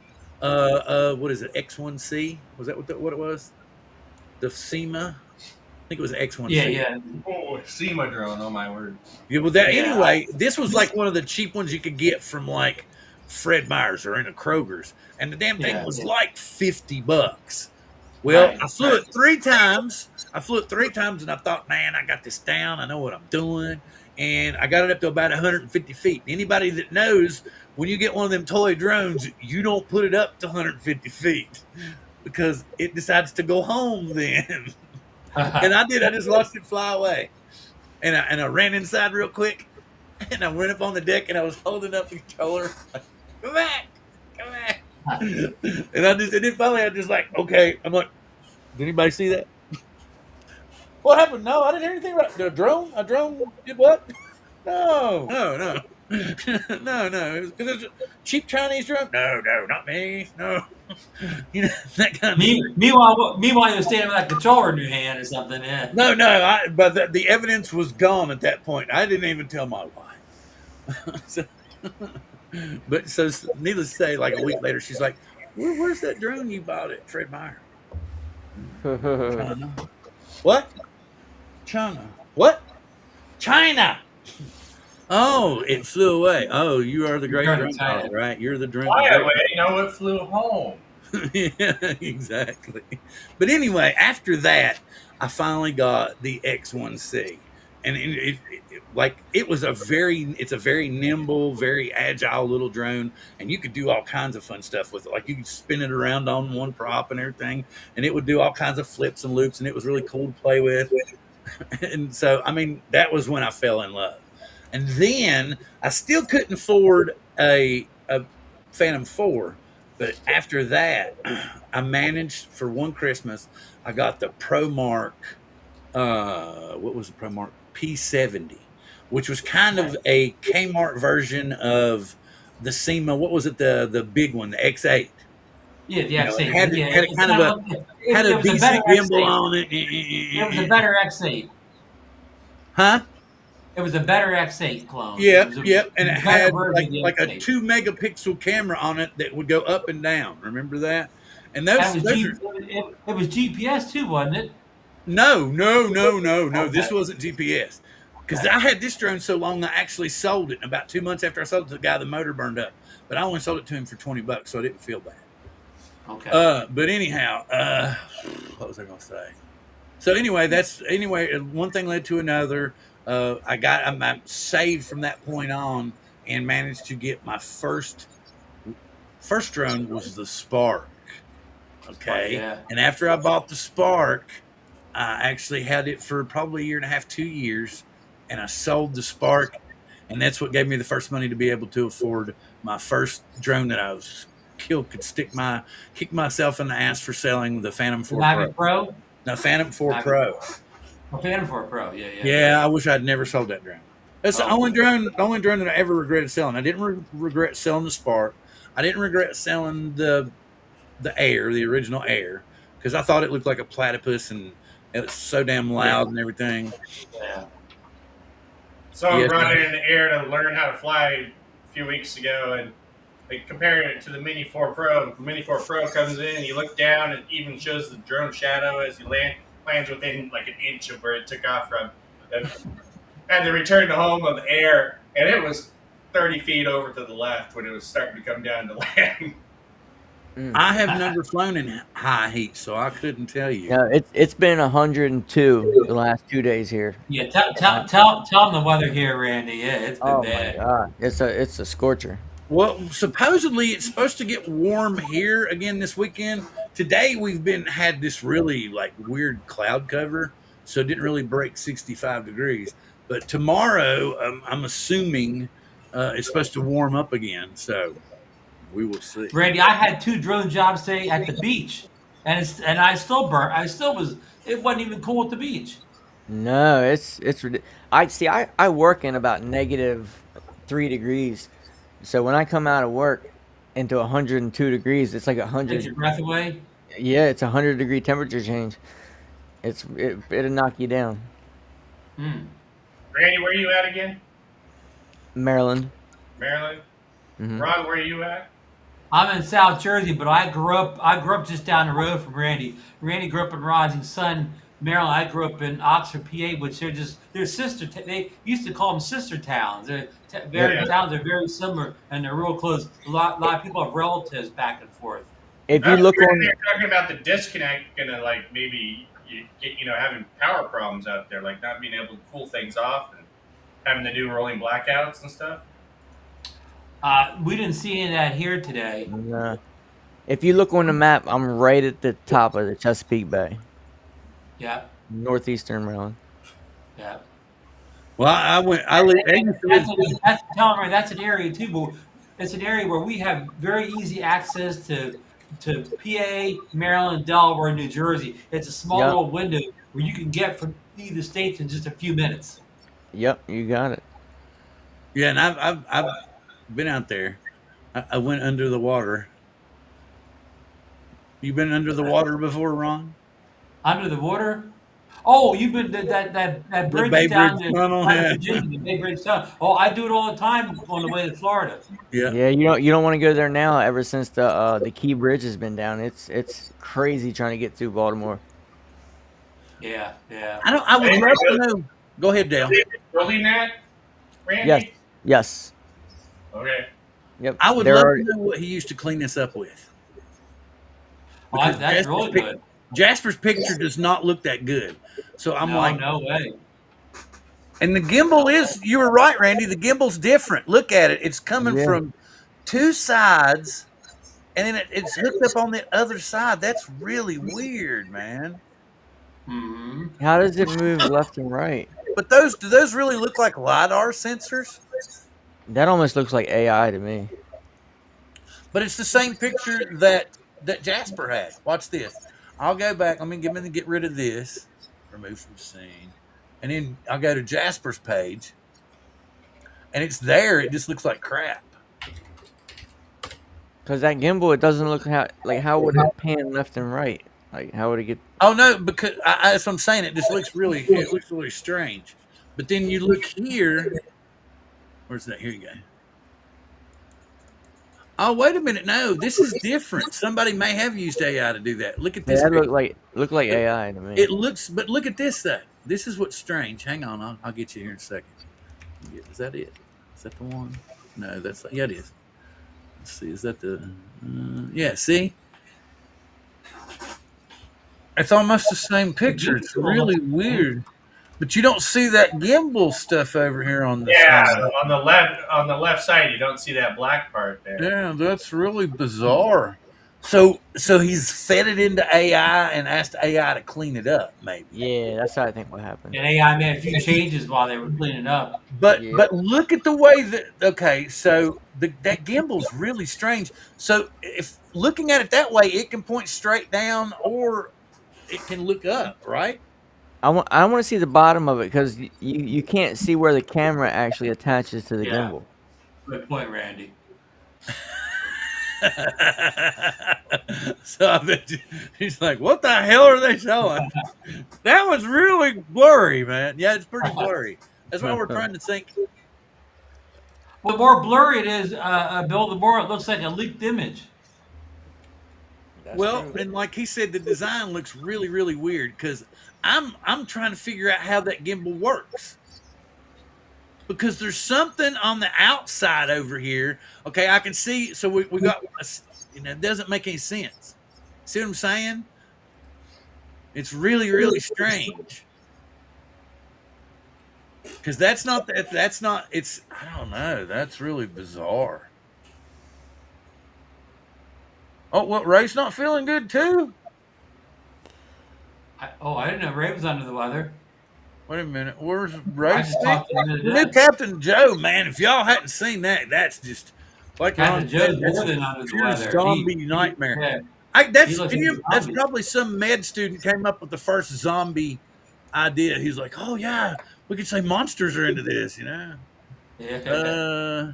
What is it? X1C? Was that what it was? The SEMA. I think it was X1C. Yeah. Oh, SEMA drone! Oh my word! Yeah, well, anyway, this was like one of the cheap ones you could get from like Fred Meyer's or in a Kroger's, and the damn thing was like $50. Well, I flew it 3 times. And I thought, man, I got this down. I know what I'm doing. And I got it up to about 150 feet. Anybody that knows, when you get one of them toy drones, you don't put it up to 150 feet because it decides to go home then. And I did. I just watched it fly away. And I ran inside real quick. And I went up on the deck and I was holding up the controller. Like, come back. And then finally I just like, okay. I'm like, did anybody see that? What happened? No, I didn't hear anything about a drone. A drone did what? No. No. Because it's a cheap Chinese drone. No, not me. No. That kind of Meanwhile, you're standing with that controller in your hand or something. Yeah. No. But the evidence was gone at that point. I didn't even tell my wife. So needless to say, like a week later, she's like, "Where's that drone you bought at Fred Meyer?" China. What? China. What? China. Oh, it flew away. Oh, you are the great drone pilot, right? You're the drone. Fly away. It flew home. Yeah, exactly. But anyway, after that, I finally got the X1C, and it's a very nimble, very agile little drone, and you could do all kinds of fun stuff with it. Like you could spin it around on one prop and everything, and it would do all kinds of flips and loops, and it was really cool to play with. And so, I mean, that was when I fell in love. And then I still couldn't afford a Phantom 4. But after that, I managed for one Christmas, I got the ProMark, what was the ProMark? P70, which was kind of a Kmart version of the SEMA. What was it? The big one, the X8. Yeah, the X8. Had a kind of a decent gimbal on it. It was a better X8. Huh? It was a better X8 clone. Yep. And it had like a 2 megapixel camera on it that would go up and down. Remember that? And it was GPS too, wasn't it? No. Okay. This wasn't GPS. Because I had this drone so long, I actually sold it. And about 2 months after I sold it to the guy, the motor burned up. But I only sold it to him for $20, so I didn't feel bad. Okay. But anyhow, what was I going to say? So anyway, one thing led to another. I saved from that point on and managed to get my first drone was the Spark. Okay. Yeah. And after I bought the Spark, I actually had it for probably 1.5 years, 2 years, and I sold the Spark, and that's what gave me the first money to be able to afford my first drone that I could kick myself in the ass for selling the Phantom 4 Mavic Pro? No, Phantom 4 Pro. Phantom 4 Pro, yeah. Yeah, I wish I'd never sold that drone. That's the only drone that I ever regretted selling. I didn't regret selling the Spark. I didn't regret selling the Air, the original Air, because I thought it looked like a platypus and it was so damn loud and everything. Yeah. So I brought it in the Air to learn how to fly a few weeks ago, and they compared it to the Mini 4 Pro. The Mini 4 Pro comes in, and you look down, and it even shows the drone shadow as you lands within like an inch of where it took off from. And had to return to home on the Air, and it was 30 feet over to the left when it was starting to come down to land. I have never flown in high heat, so I couldn't tell you. Yeah, it's been 102 the last 2 days here. Yeah, tell them the weather here, Randy. Yeah, it's been bad. My God. It's a scorcher. Well, supposedly it's supposed to get warm here again this weekend. Today we've had this really like weird cloud cover, so it didn't really break 65 degrees. But tomorrow, I'm assuming it's supposed to warm up again. So we will see. Randy, I had 2 drone jobs today at the beach, and I still burnt. I still was. It wasn't even cool at the beach. No, it's I see. I work in about -3 degrees. So when I come out of work into 102 degrees, it's like Takes 100. your breath away. Yeah, it's 100-degree temperature change. It'll knock you down. Hmm. Randy, where are you at again? Maryland. Maryland. Hmm. Ron, where are you at? I'm in South Jersey, but I grew up just down the road from Randy. Randy grew up in Rising Sun, Maryland. I grew up in Oxford, PA, which they're sister. They used to call them sister towns. Very Yeah. towns are very similar and they're real close. A lot of people have relatives back and forth. If I you was look wondering on, if you're talking about the disconnect, gonna like maybe you get having power problems out there, like not being able to cool things off and having to do rolling blackouts and stuff. We didn't see any of that here today. if you look on the map, I'm right at the top of the Chesapeake Bay, Yeah, northeastern Maryland. yeah. Well, I went. I lived. That's an area too. But it's an area where we have very easy access to PA, Maryland, Delaware, New Jersey. It's a small Yep. little window where you can get from either states in just a few minutes. Yep, you got it. Yeah, and I've been out there. I went under the water. You been under the water before, Ron? Under the water. Oh, you've been that The bridge Bay down Bridge to Tunnel. Yeah, Virginia, the Bay Bridge Tunnel. Oh, I do it all the time on the way to Florida. yeah. Yeah, you don't want to go there now. Ever since the Key Bridge has been down, it's crazy trying to get through Baltimore. Yeah, yeah. I would love to know. Go ahead, Dale. Building that, Randy. Yes, yes, Okay. yep. I would There love are- to know what he used to clean this up with. Oh, Because that's really good. Jasper's picture does not look that good. So I'm like, no way. and the gimbal is, you were right, Randy. The gimbal's different. Look at it. It's coming Yeah. from 2 sides, and then it's hooked up on the other side. That's really weird, man. Hmm. How does it move left and right? But do those really look like LiDAR sensors? That almost looks like AI to me. But it's the same picture that Jasper had. Watch this. I'll go back. Let me get rid of this. Remove from scene. And then I'll go to Jasper's page. And it's there. It just looks like crap. Because that gimbal, it doesn't look how would it pan left and right? Like how would it get? Oh no, because that's what I'm saying. It looks really strange. But then you look here. Where's that? Here you go. Oh, wait a minute. No, this is different. Somebody may have used AI to do that. Look at this. That look like AI to me. It looks, but look at this though. This is what's strange. Hang on, I'll get you here in a second. Is that it? Is that the one? No, that's yeah, it is. Let's see. Is that the? Yeah. See, it's almost the same picture. It's really weird, but you don't see that gimbal stuff over here on the side. On the left side, you don't see that black part there. Yeah, that's really bizarre. So he's fed it into AI and asked AI to clean it up, maybe. Yeah, that's how I think what happened. And AI made a few changes while they were cleaning up. But Yeah. but look at the way that so that gimbal's really strange. So if looking at it that way, it can point straight down or it can look up, right? I want to see the bottom of it because you can't see where the camera actually attaches to the Yeah. gimbal. Good point, Randy. So I bet he's like, what the hell are they showing? That was really blurry, man. Yeah, it's pretty blurry. That's why we're trying to think. The more blurry it is, Bill, the more it looks like a leaked image. That's Well, true. and like he said, the design looks really, really weird because I'm trying to figure out how that gimbal works. Because there's something on the outside over here. Okay, I can see. So we got, it doesn't make any sense. See what I'm saying? It's really, really strange. Because that's not, it's, I don't know. That's really bizarre. Oh, well, Ray's not feeling good too? I didn't know Ray was under the weather. Wait a minute. Where's I Race? just talked to him the The other new day. Captain Joe, man. If y'all hadn't seen that, that's just like Captain Ron said. Joe's That's more a than under the pure weather. zombie nightmare. He looks like a That's zombie. probably some med student came up with the first zombie idea. He's like, oh yeah, we could say monsters are into this, you know. Yeah.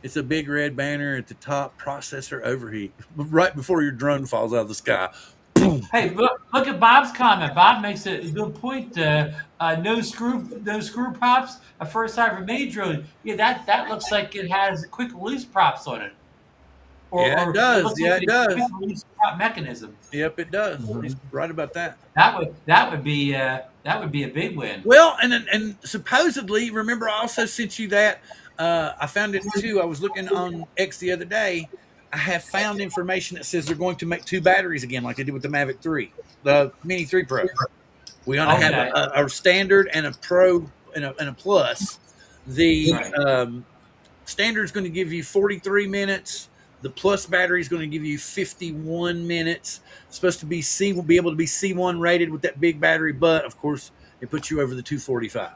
It's a big red banner at the top. Processor overheat right before your drone falls out of the sky. Boom. Hey, look at Bob's comment. Bob makes a good point. No screw props. A first time for main drone. Yeah, that looks like it has quick release props on it, Yeah, it or it does. looks Yeah, like it a quick does. release prop mechanism. Yep, it does. He's Mhm. right about that. That would be a big win. Well, and supposedly, remember, I also sent you that. I found it too. I was looking on X the other day. I have found information that says they're going to make two batteries again, like they did with the Mavic 3, the Mini 3 Pro. We're going to have Okay. a standard and a Pro and a Plus. The Right. standard is going to give you 43 minutes. The Plus battery is going to give you 51 minutes. It's supposed to be will be able to be C1 rated with that big battery, but of course, it puts you over the 245.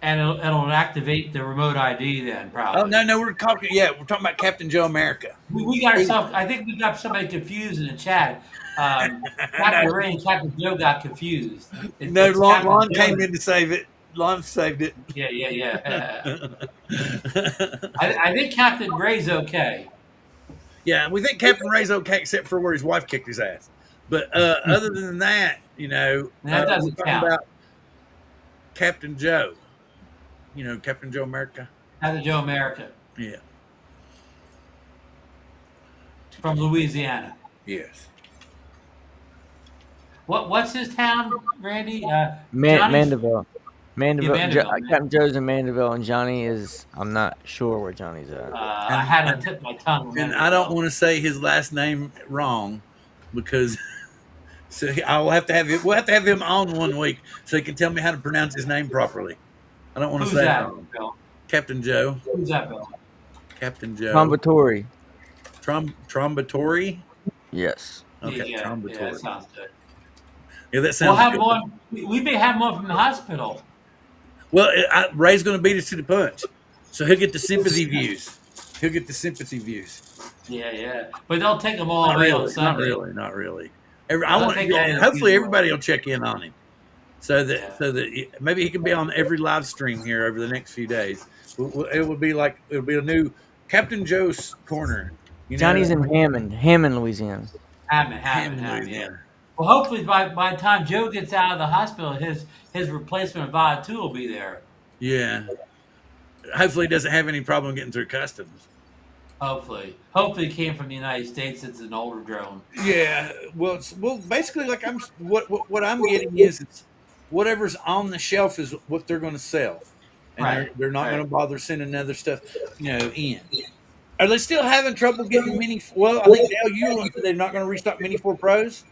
And it'll activate the remote ID then, probably. Oh no, we're talking about Captain Joe America. We got ourselves. I think we got somebody confused in the chat. Captain Ray and Captain Joe got confused. No, It's Captain Lon Joe. came in to save it. Lon saved it. Yeah. I think Captain Ray's okay. Yeah, we think Captain Ray's okay, except for where his wife kicked his ass. But other than that, That we're doesn't talking count. about Captain Joe. Captain Joe America. Captain Joe America Yeah. from Louisiana. Yes. What's his town, Randy? Johnny's- Mandeville. Mandeville. Yeah, Mandeville, Captain Joe's in Mandeville, and Johnny is. I'm not sure where Johnny's at. I had to tip my tongue. And I don't want to say his last name wrong because so I will have to have him. We'll have to have him on one week so he can tell me how to pronounce his name properly. I don't want to Who's say it that, wrong. Bill? Captain Joe. Who's that, Bill? Captain Joe. Trombatori. Trombatori. Yes. Okay, Yeah, Trombatori. that sounds good. Yeah, that We'll sounds have good. him on. We may have him on from the hospital. Well, Ray's going to beat us to the punch, so he'll get the sympathy views. He'll get the sympathy views. Yeah. But they'll take them all Not away on really. Sunday. Not really. all Hopefully the everybody will check in on him, so that maybe he can be on every live stream here over the next few days. It'll be a new Captain Joe's corner. Johnny's in Hammond, Louisiana. Hammond, yeah. Louisiana. Well, hopefully by the time Joe gets out of the hospital, his replacement VOD 2 will be there. Yeah. Hopefully, he doesn't have any problem getting through customs. Hopefully, it came from the United States. It's an older drone. Yeah. Well, basically, like what I'm getting is it's whatever's on the shelf is what they're going to sell, and Right, they're not right. going to bother sending other stuff, in. Are they still having trouble getting Mini? Well, I think Dale, they're not going to restock Mini 4 Pros.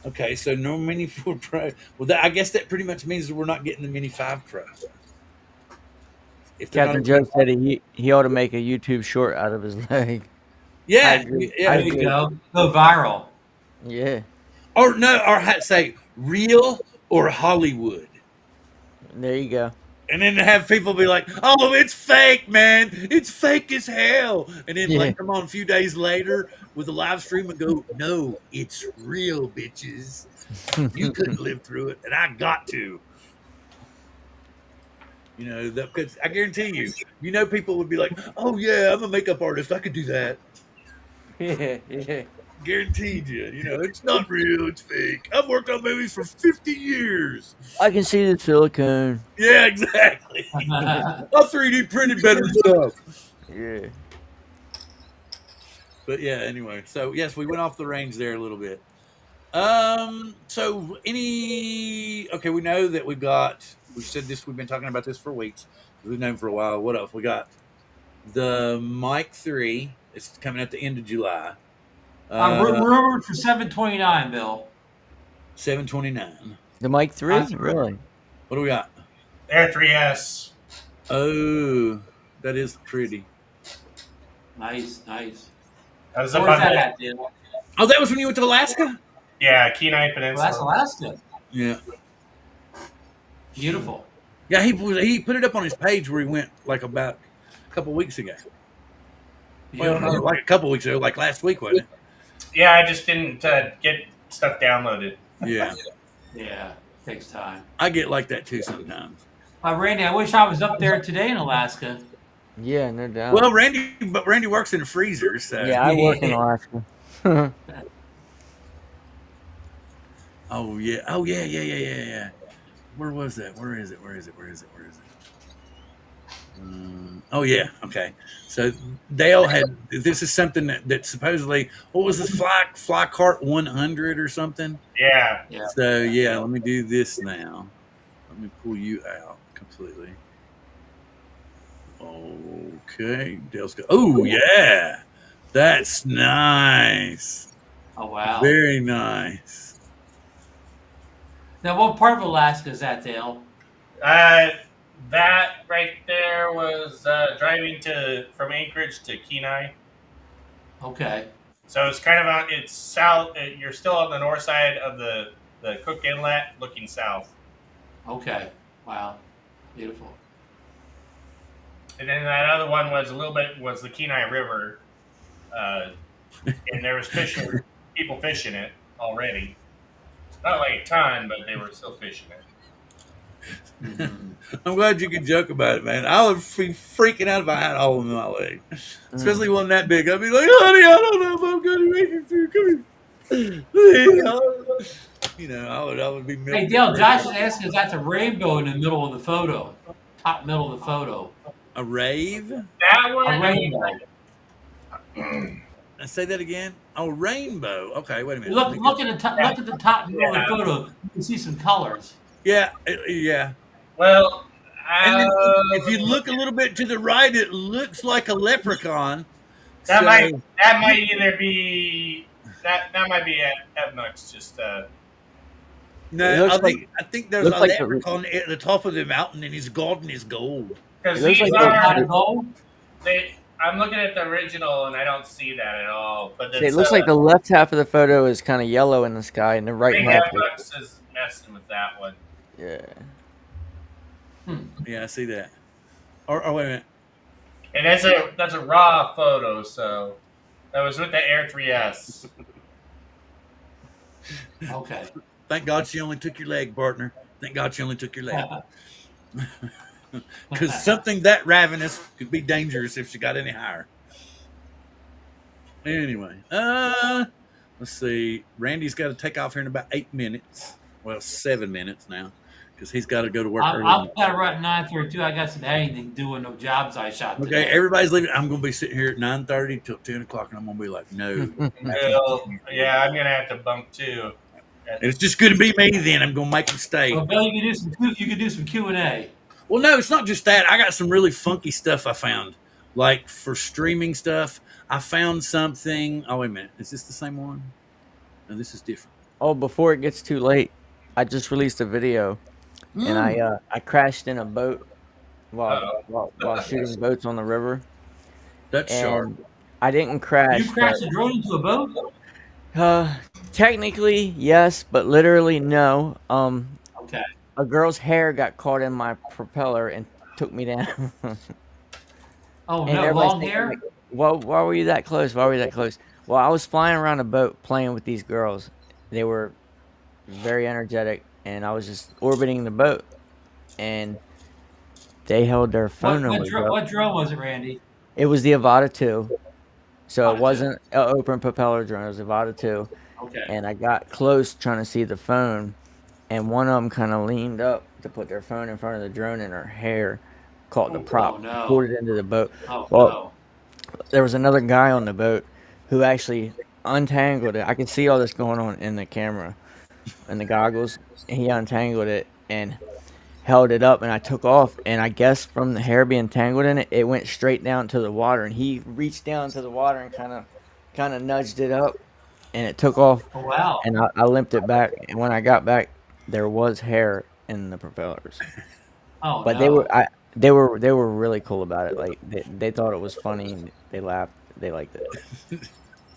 Okay, so no Mini 4 Pro. Well, I guess that pretty much means that we're not getting the Mini 5 Pro. If they're Captain not- Joe said he ought to make a YouTube short out of his leg. yeah, I agree. yeah. There you go. Go viral. Yeah. Or say real or Hollywood. There you go. And then have people be like, "Oh, it's fake, man! It's fake as hell!" And then come on a few days later with a live stream and go, "No, it's real, bitches. You couldn't live through it, and I got to." Because I guarantee people would be like, "Oh yeah, I'm a makeup artist. I could do that." Yeah. Guaranteed you. It's not real. It's fake. I've worked on movies for 50 years. I can see the silicone. Yeah, exactly. I 3D printed better stuff. Yeah. But yeah, anyway. So yes, we went off the range there a little bit. So we know that we've said this, we've been talking about this for weeks. We've known for a while. What else? We got the Mic 3. It's coming at the end of July. Rumored for 729, Bill. 729. The Mic 3? Really? What do we got? Air 3S. Oh, that is pretty. Nice. That was up Where's on that the, at, dude? Oh, that was when you went to Alaska? yeah, Kenai Well, Peninsula. that's Alaska. Yeah. Beautiful. Yeah, he put it up on his page where he went like about a couple weeks ago. Well, Beautiful. not like a couple weeks ago, like last week, wasn't it? Yeah, I just didn't get stuff downloaded. Yeah, Yeah, takes time. I get like that too sometimes. Randy, I wish I was up there today in Alaska. Yeah, no doubt. Well, Randy works in a freezer, so yeah, I work in Alaska. Oh yeah. Where was that? Where is it? Oh yeah, okay. So Dale had this is something that supposedly what was this fly cart 100 or something. Yeah. So yeah, let me do this now. Let me pull you out completely. Okay, Dale's go. Oh yeah, that's nice. Oh wow. Very nice. Now, what part of Alaska is that, Dale? That right there was driving from Anchorage to Kenai. Okay. So it's kind of it's south. You're still on the north side of the Cook Inlet, looking south. Okay. Wow. Beautiful. And then that other one was the Kenai River, and there was people fishing it already. Not like a ton, but they were still fishing it. I'm glad you could joke about it, man. I would be freaking out if I had a hole in my leg, especially one that big. I'd be like, "Honey, I don't know if I'm going to make it through. Come here." You know, I would be. Hey, Dale, Josh is asking, is that the rainbow in the middle of the photo? Top middle of the photo. A rave? That one. A rainbow. Let's say that again. Oh, rainbow. Okay, wait a minute. Look at the top middle of the photo. You can see some colors. Yeah. Well, and then if you look a little bit to the right, it looks like a leprechaun. That might either be that might be Evnux. Just no, I think there's a leprechaun at the top of the mountain, and he's guarding his gold. Because I'm looking at the original, and I don't see that at all. But it looks like the left half of the photo is kind of yellow in the sky, and the right half is messing with that one. Yeah. Yeah, I see that. Or wait a minute. And that's a raw photo, so that was with the Air 3S. Okay. Thank God she only took your leg, partner. Thank God she only took your leg. Because something that ravenous could be dangerous if she got any higher. Anyway, let's see. Randy's got to take off here in about 8 minutes. Well, 7 minutes now, because he's got to go to work early. I've got to run at 9:32. I got some editing doing no jobs I shot today. Okay, everybody's leaving. I'm going to be sitting here at 9:30 till 10 o'clock, and I'm going to be like, no. Yeah, I'm going to have to bunk too. It's just going to be me then. I'm going to make them stay. Well, Bill, you can do some Q&A. Well, no, it's not just that. I got some really funky stuff I found. Like for streaming stuff, I found something. Oh, wait a minute. Is this the same one? No, this is different. Oh, before it gets too late, I just released a video, and I crashed in a boat while shooting boats on the river. That's sharp. I didn't crash. You crashed a drone into a boat? Technically, yes, but literally, no. Okay. A girl's hair got caught in my propeller and took me down. Oh, no, long hair? Like, well, why were you that close? Well, I was flying around a boat playing with these girls. They were very energetic, and I was just orbiting the boat. And they held their phone What drone was it, Randy? It was the Avata 2. So it wasn't an open propeller drone. It was Avata 2. Okay. And I got close trying to see the phone. And one of them kind of leaned up to put their phone in front of the drone, and her hair caught the prop, pulled it into the boat. There was another guy on the boat who actually untangled it. I could see all this going on in the camera and the goggles. And he untangled it and held it up, and I took off. And I guess from the hair being tangled in it, it went straight down to the water. And he reached down to the water and kind of nudged it up, and it took off. Oh, wow. And I limped it back. And when I got back, there was hair in the propellers. Oh, but no. they were really cool about it. Like they thought it was funny, and they laughed. They liked it.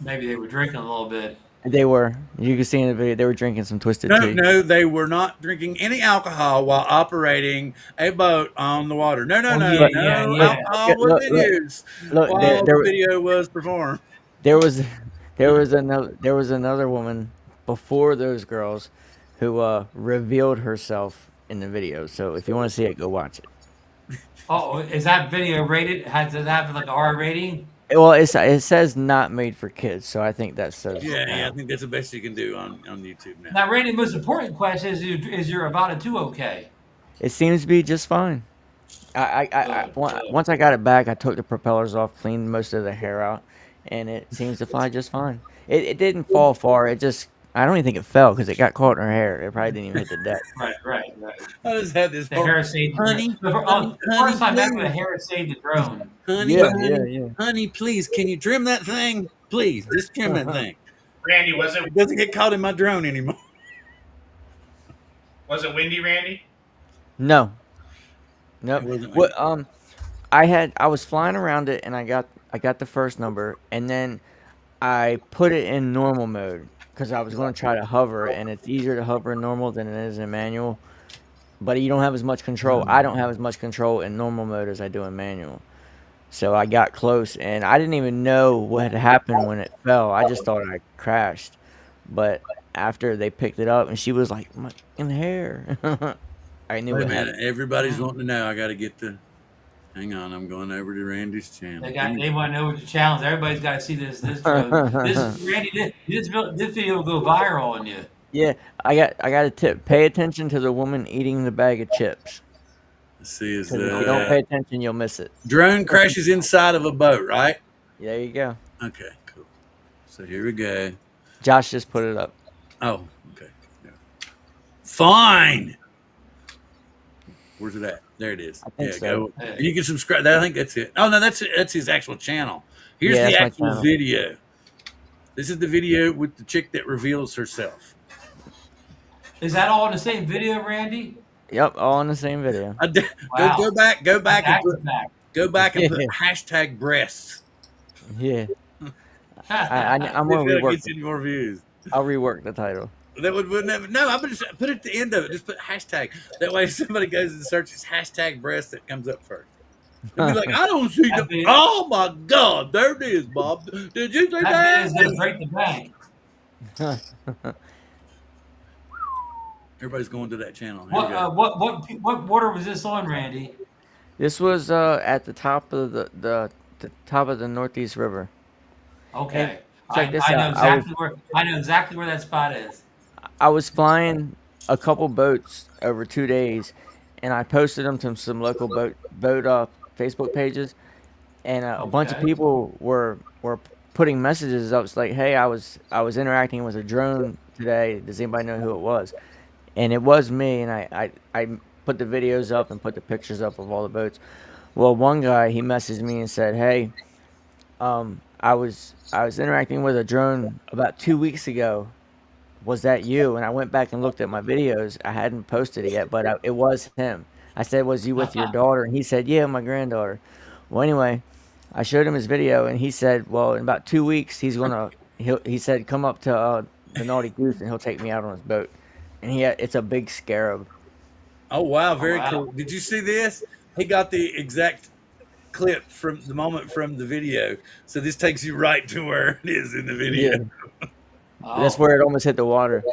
Maybe they were drinking a little bit. They were. You can see in the video they were drinking some twisted No, tea. no, they were not drinking any alcohol while operating a boat on the water. No, no, Oh no, yeah, But yeah, no yeah. alcohol was look, in look, use look. while the video was performed. There was there was another woman before those girls who revealed herself in the video. So if you want to see it, go watch it. Oh, is that video rated? Does it have like an R rating? Well, it says not made for kids, so I think that says Yeah, Okay. I think that's the best you can do on YouTube now. Now, Randy, the most important question is your Avada 2 okay? it seems to be just fine. Once I got it back, I took the propellers off, cleaned most of the hair out, and it seems to fly just fine. It didn't fall far. It just I don't even think it fell because it got caught in her hair. It probably didn't even hit the deck. Right. I just had this The hair saved honey, the, honey, the first time ever, the please, hair saved the drone. honey, Yeah, honey, please, can you trim that thing? Please, just trim that thing. Randy, It doesn't get caught in my drone anymore. was it windy, Randy? No, nope. It wasn't What I was flying around it and I got the first number and then I put it in normal mode because I was going to try to hover and it's easier to hover in normal than it is in manual. But you don't have as much control. I don't have as much control in normal mode as I do in manual. So I got close and I didn't even know what had happened when it fell. I just thought I crashed. But after they picked it up and she was like, "My in hair." I knew Wait a what minute, happened. everybody's wanting to know. I got to get the. Hang on, I'm going over to Randy's channel. They want to know what the challenge. Everybody's got to see this drone. Randy, this video will go viral on you. Yeah, I got a tip. Pay attention to the woman eating the bag of chips. Let's see, is 'Cause if you don't the pay attention, you'll miss it. drone crashes inside of a boat, right? There you go. Okay, cool. So here we go. Josh just put it up. Oh, okay. Yeah. Fine. Where's it at? There it is. I think Yeah, so. go. And you can subscribe. I think that's it. Oh no, that's his actual channel. Here's Yeah, the that's my actual channel. video. This is the video with the chick that reveals herself. Is that all in the same video, Randy? Yep, all in the same video. Wow. Go back and Back put to back. put hashtag breasts. Yeah, I'm See gonna if that rework. gets any more views. I'll rework the title. That would never. No, I'm gonna just put it at the end of it. Just put hashtag. That way, if somebody goes and searches hashtag breast, that comes up first. They'll be like, I don't see That the. video- Oh my God, there it is, Bob. Did you see That that? video is gonna break the bank. Everybody's going to that channel. Here we go. What border was this on, Randy? This was at the top of the top of the Northeast River. Okay. check this I know out. I know exactly where that spot is. I was flying a couple boats over 2 days, and I posted them to some local boat Facebook pages, and a bunch of Okay. people were putting messages up. It's like, hey, I was interacting with a drone today. Does anybody know who it was? And it was me, and I put the videos up and put the pictures up of all the boats. Well, one guy, he messaged me and said, hey, I was interacting with a drone about 2 weeks ago. Was that you? And I went back and looked at my videos. I hadn't posted it yet, but it was him. I said, was you with your daughter? And he said, yeah, my granddaughter. Well, anyway, I showed him his video, and he said, well, in about 2 weeks, he said, come up to the Naughty Goose, and he'll take me out on his boat. And it's a big scarab. Oh wow, very wow. cool. Did you see this? He got the exact clip from the moment from the video. So this takes you right to where it is in the video. Oh. That's where it almost hit the water.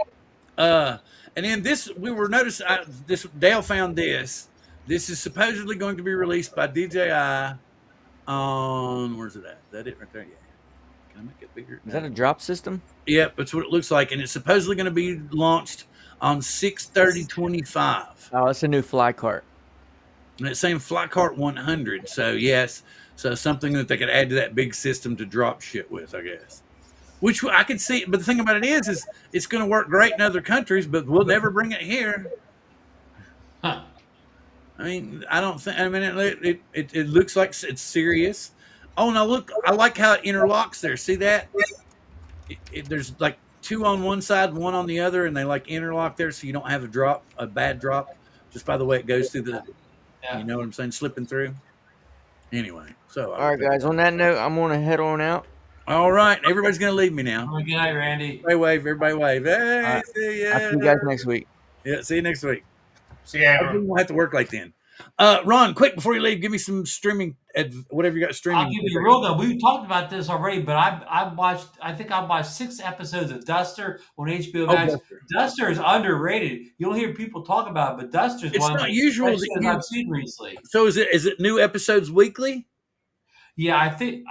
And then this, we were noticing. This Dale found this. This is supposedly going to be released by DJI on where's it at? Is that it right there? Yeah. Can I make it bigger? Is that a drop system? Yep, that's what it looks like, and it's supposedly going to be launched on 6/30/25. Oh, it's a new fly cart. And it's saying Flycart 100. So yes, so something that they could add to that big system to drop shit with, I guess. Which I could see, but the thing about it is it's going to work great in other countries, but we'll never bring it here. Huh. I mean, I don't think. I mean, it looks like it's serious. Oh no, look! I like how it interlocks there. See that? There's like two on one side, one on the other, and they like interlock there, so you don't have a bad drop, just by the way it goes through the. Yeah. You know what I'm saying? Slipping through. Anyway, so All right, guys. On that note, I'm gonna head on out. All right, everybody's gonna leave me now. Good night, Randy. Everybody wave. Everybody wave. Hey, All right. see ya. I'll see you guys next week. Yeah, see you next week. See ya, I everyone. won't have to work like then. Ron, quick before you leave, give me some streaming, whatever you got streaming. I'll give you a real good. We talked about this already, but I watched. I think I watched 6 episodes of Duster on HBO Max. Duster. Duster is underrated. You don't hear people talk about it, but Duster's It's one of not the usual best that shows you- I've seen recently. So is it new episodes weekly? Yeah, I think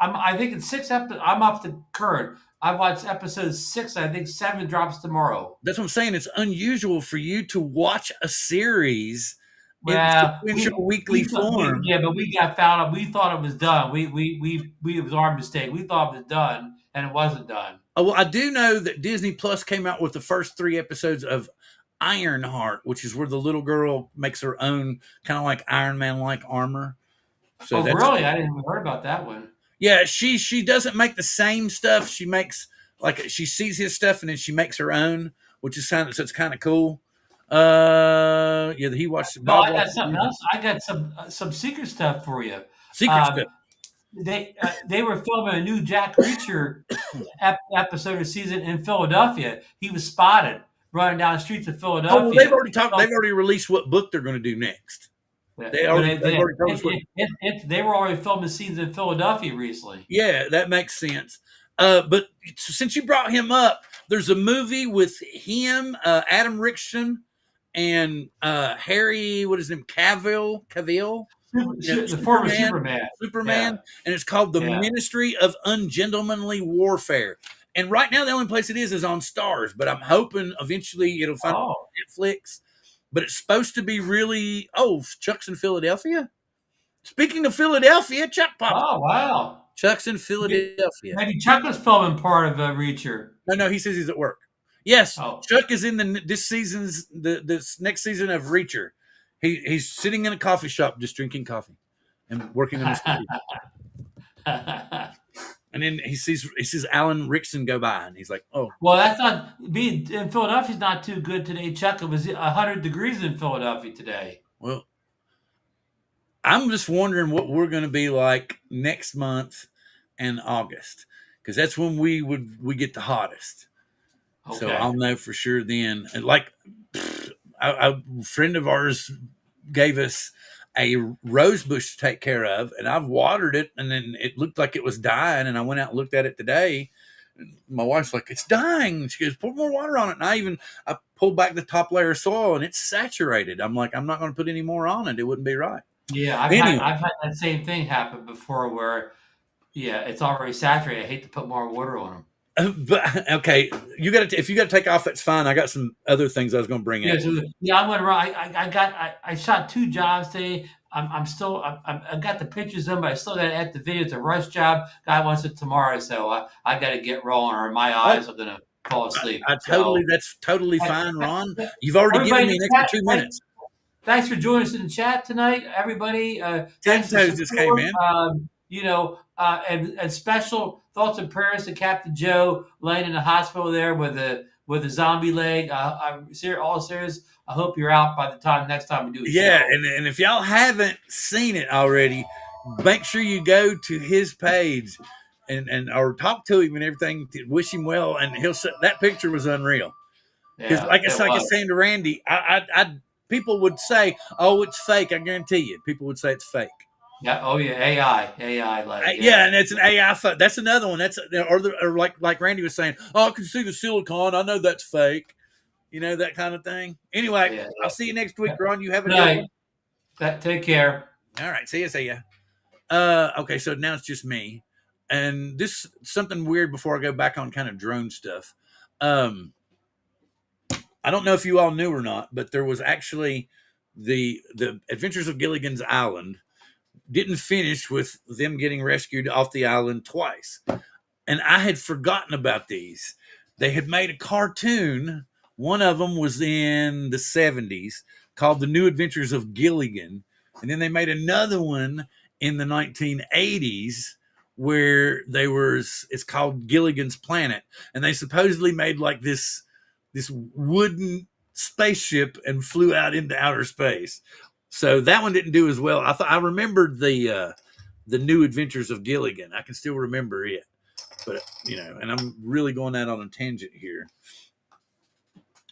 it's 6 episodes. I'm up to current. I watched episode 6. I think 7 drops tomorrow. That's what I'm saying. It's unusual for you to watch a series Well, in sequential weekly form. but we got found out. We thought it was done. It was our mistake. We thought it was done, and it wasn't done. Oh, well, I do know that Disney Plus came out with the first 3 episodes of Ironheart, which is where the little girl makes her own kind of like Iron Man like armor. So that's, really? I didn't even heard about that one. yeah, she doesn't make the same stuff. She makes she sees his stuff and then she makes her own, which is so it's kind of cool. Yeah, he watched. No, Bob I got watched something else. I got some secret stuff for you. secret stuff. They were filming a new Jack Reacher episode of season in Philadelphia. He was spotted running down the streets of Philadelphia. Oh, well, they've already talked. They've already released what book they're going to do next. They've already told us what. They were already filming scenes in Philadelphia recently. Yeah, that makes sense. But since you brought him up, there's a movie with him, Adam Rickson, and Harry, what is his name, Cavill, The former Superman, and it's called The Ministry of Ungentlemanly Warfare. And right now, the only place it is on Stars, but I'm hoping eventually it'll find Netflix. But it's supposed to be really. Oh, Chuck's in Philadelphia. Speaking of Philadelphia, Chuck popped. Oh, wow. Chuck's in Philadelphia. Maybe Chuck was filming part of Reacher. No, he says he's at work. Yes, Oh. Chuck is in this next season of Reacher. He's sitting in a coffee shop just drinking coffee and working on his studio. And then he sees Alan Rickson go by, and he's like, "Oh, well, that's not being in Philadelphia's not too good today, Chuck. It was 100 degrees in Philadelphia today. Well, I'm just wondering what we're going to be like next month and August, because that's when we get the hottest. Okay. So I'll know for sure then. And like a friend of ours gave us a rose bush to take care of, and I've watered it, and then it looked like it was dying, and I went out and looked at it today. And my wife's like, "It's dying." She goes, "Pour more water on it." And I pulled back the top layer of soil, and it's saturated. I'm like, I'm not going to put any more on it. It wouldn't be right. Yeah, I've had that same thing happen before where, it's already saturated. I hate to put more water on them. But okay, if you got to take off, that's fine. I got some other things I was going to bring in. I went around. I shot 2 jobs today. I got the pictures in, but I still got to edit the video. It's a rush job. Guy wants it tomorrow, so I got to get rolling, or my eyes are gonna fall asleep. That's totally fine, Ron. You've already given me an extra 2 minutes. Thanks for joining us in the chat tonight, everybody. Thanks for just came in. And special thoughts and prayers to Captain Joe laying in the hospital there with a zombie leg. All serious. I hope you're out by the time next time we do a show. And if y'all haven't seen it already, make sure you go to his page and or talk to him and everything. To wish him well, and that picture was unreal. Because like I was saying to Randy, I people would say, "Oh, it's fake." I guarantee you, people would say it's fake. Yeah. Oh yeah. AI. And it's an AI. That's another one. That's or like Randy was saying. Oh, I can see the silicone. I know that's fake. That kind of thing. Anyway, I'll see you next week, Ron. You have a good one. Take care. All right. See ya. Okay. So now it's just me, and this something weird before I go back on kind of drone stuff. I don't know if you all knew or not, but there was actually the Adventures of Gilligan's Island didn't finish with them getting rescued off the island twice. And I had forgotten about these. They had made a cartoon. One of them was in the 70s called The New Adventures of Gilligan. And then they made another one in the 1980s where it's called Gilligan's Planet. And they supposedly made like this wooden spaceship and flew out into outer space. So that one didn't do as well. I remembered the The New Adventures of Gilligan. I can still remember it, but and I'm really going out on a tangent here.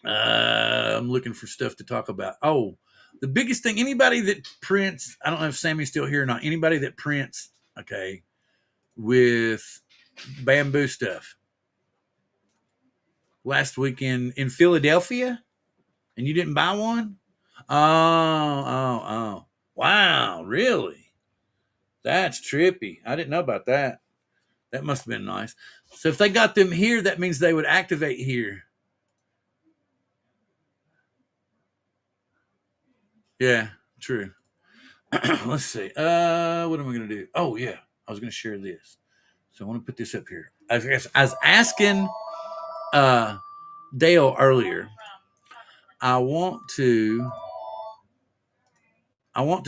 I'm looking for stuff to talk about. Oh, the biggest thing, anybody that prints, I don't know if Sammy's still here or not, anybody that prints, okay, with bamboo stuff. Last weekend in Philadelphia, and you didn't buy one? Oh. Wow, really? That's trippy. I didn't know about that. That must have been nice. So if they got them here, that means they would activate here. Yeah, true. Let's see. What am I going to do? Oh, yeah. I was going to share this. So I want to put this up here. I was asking Dale earlier. I want to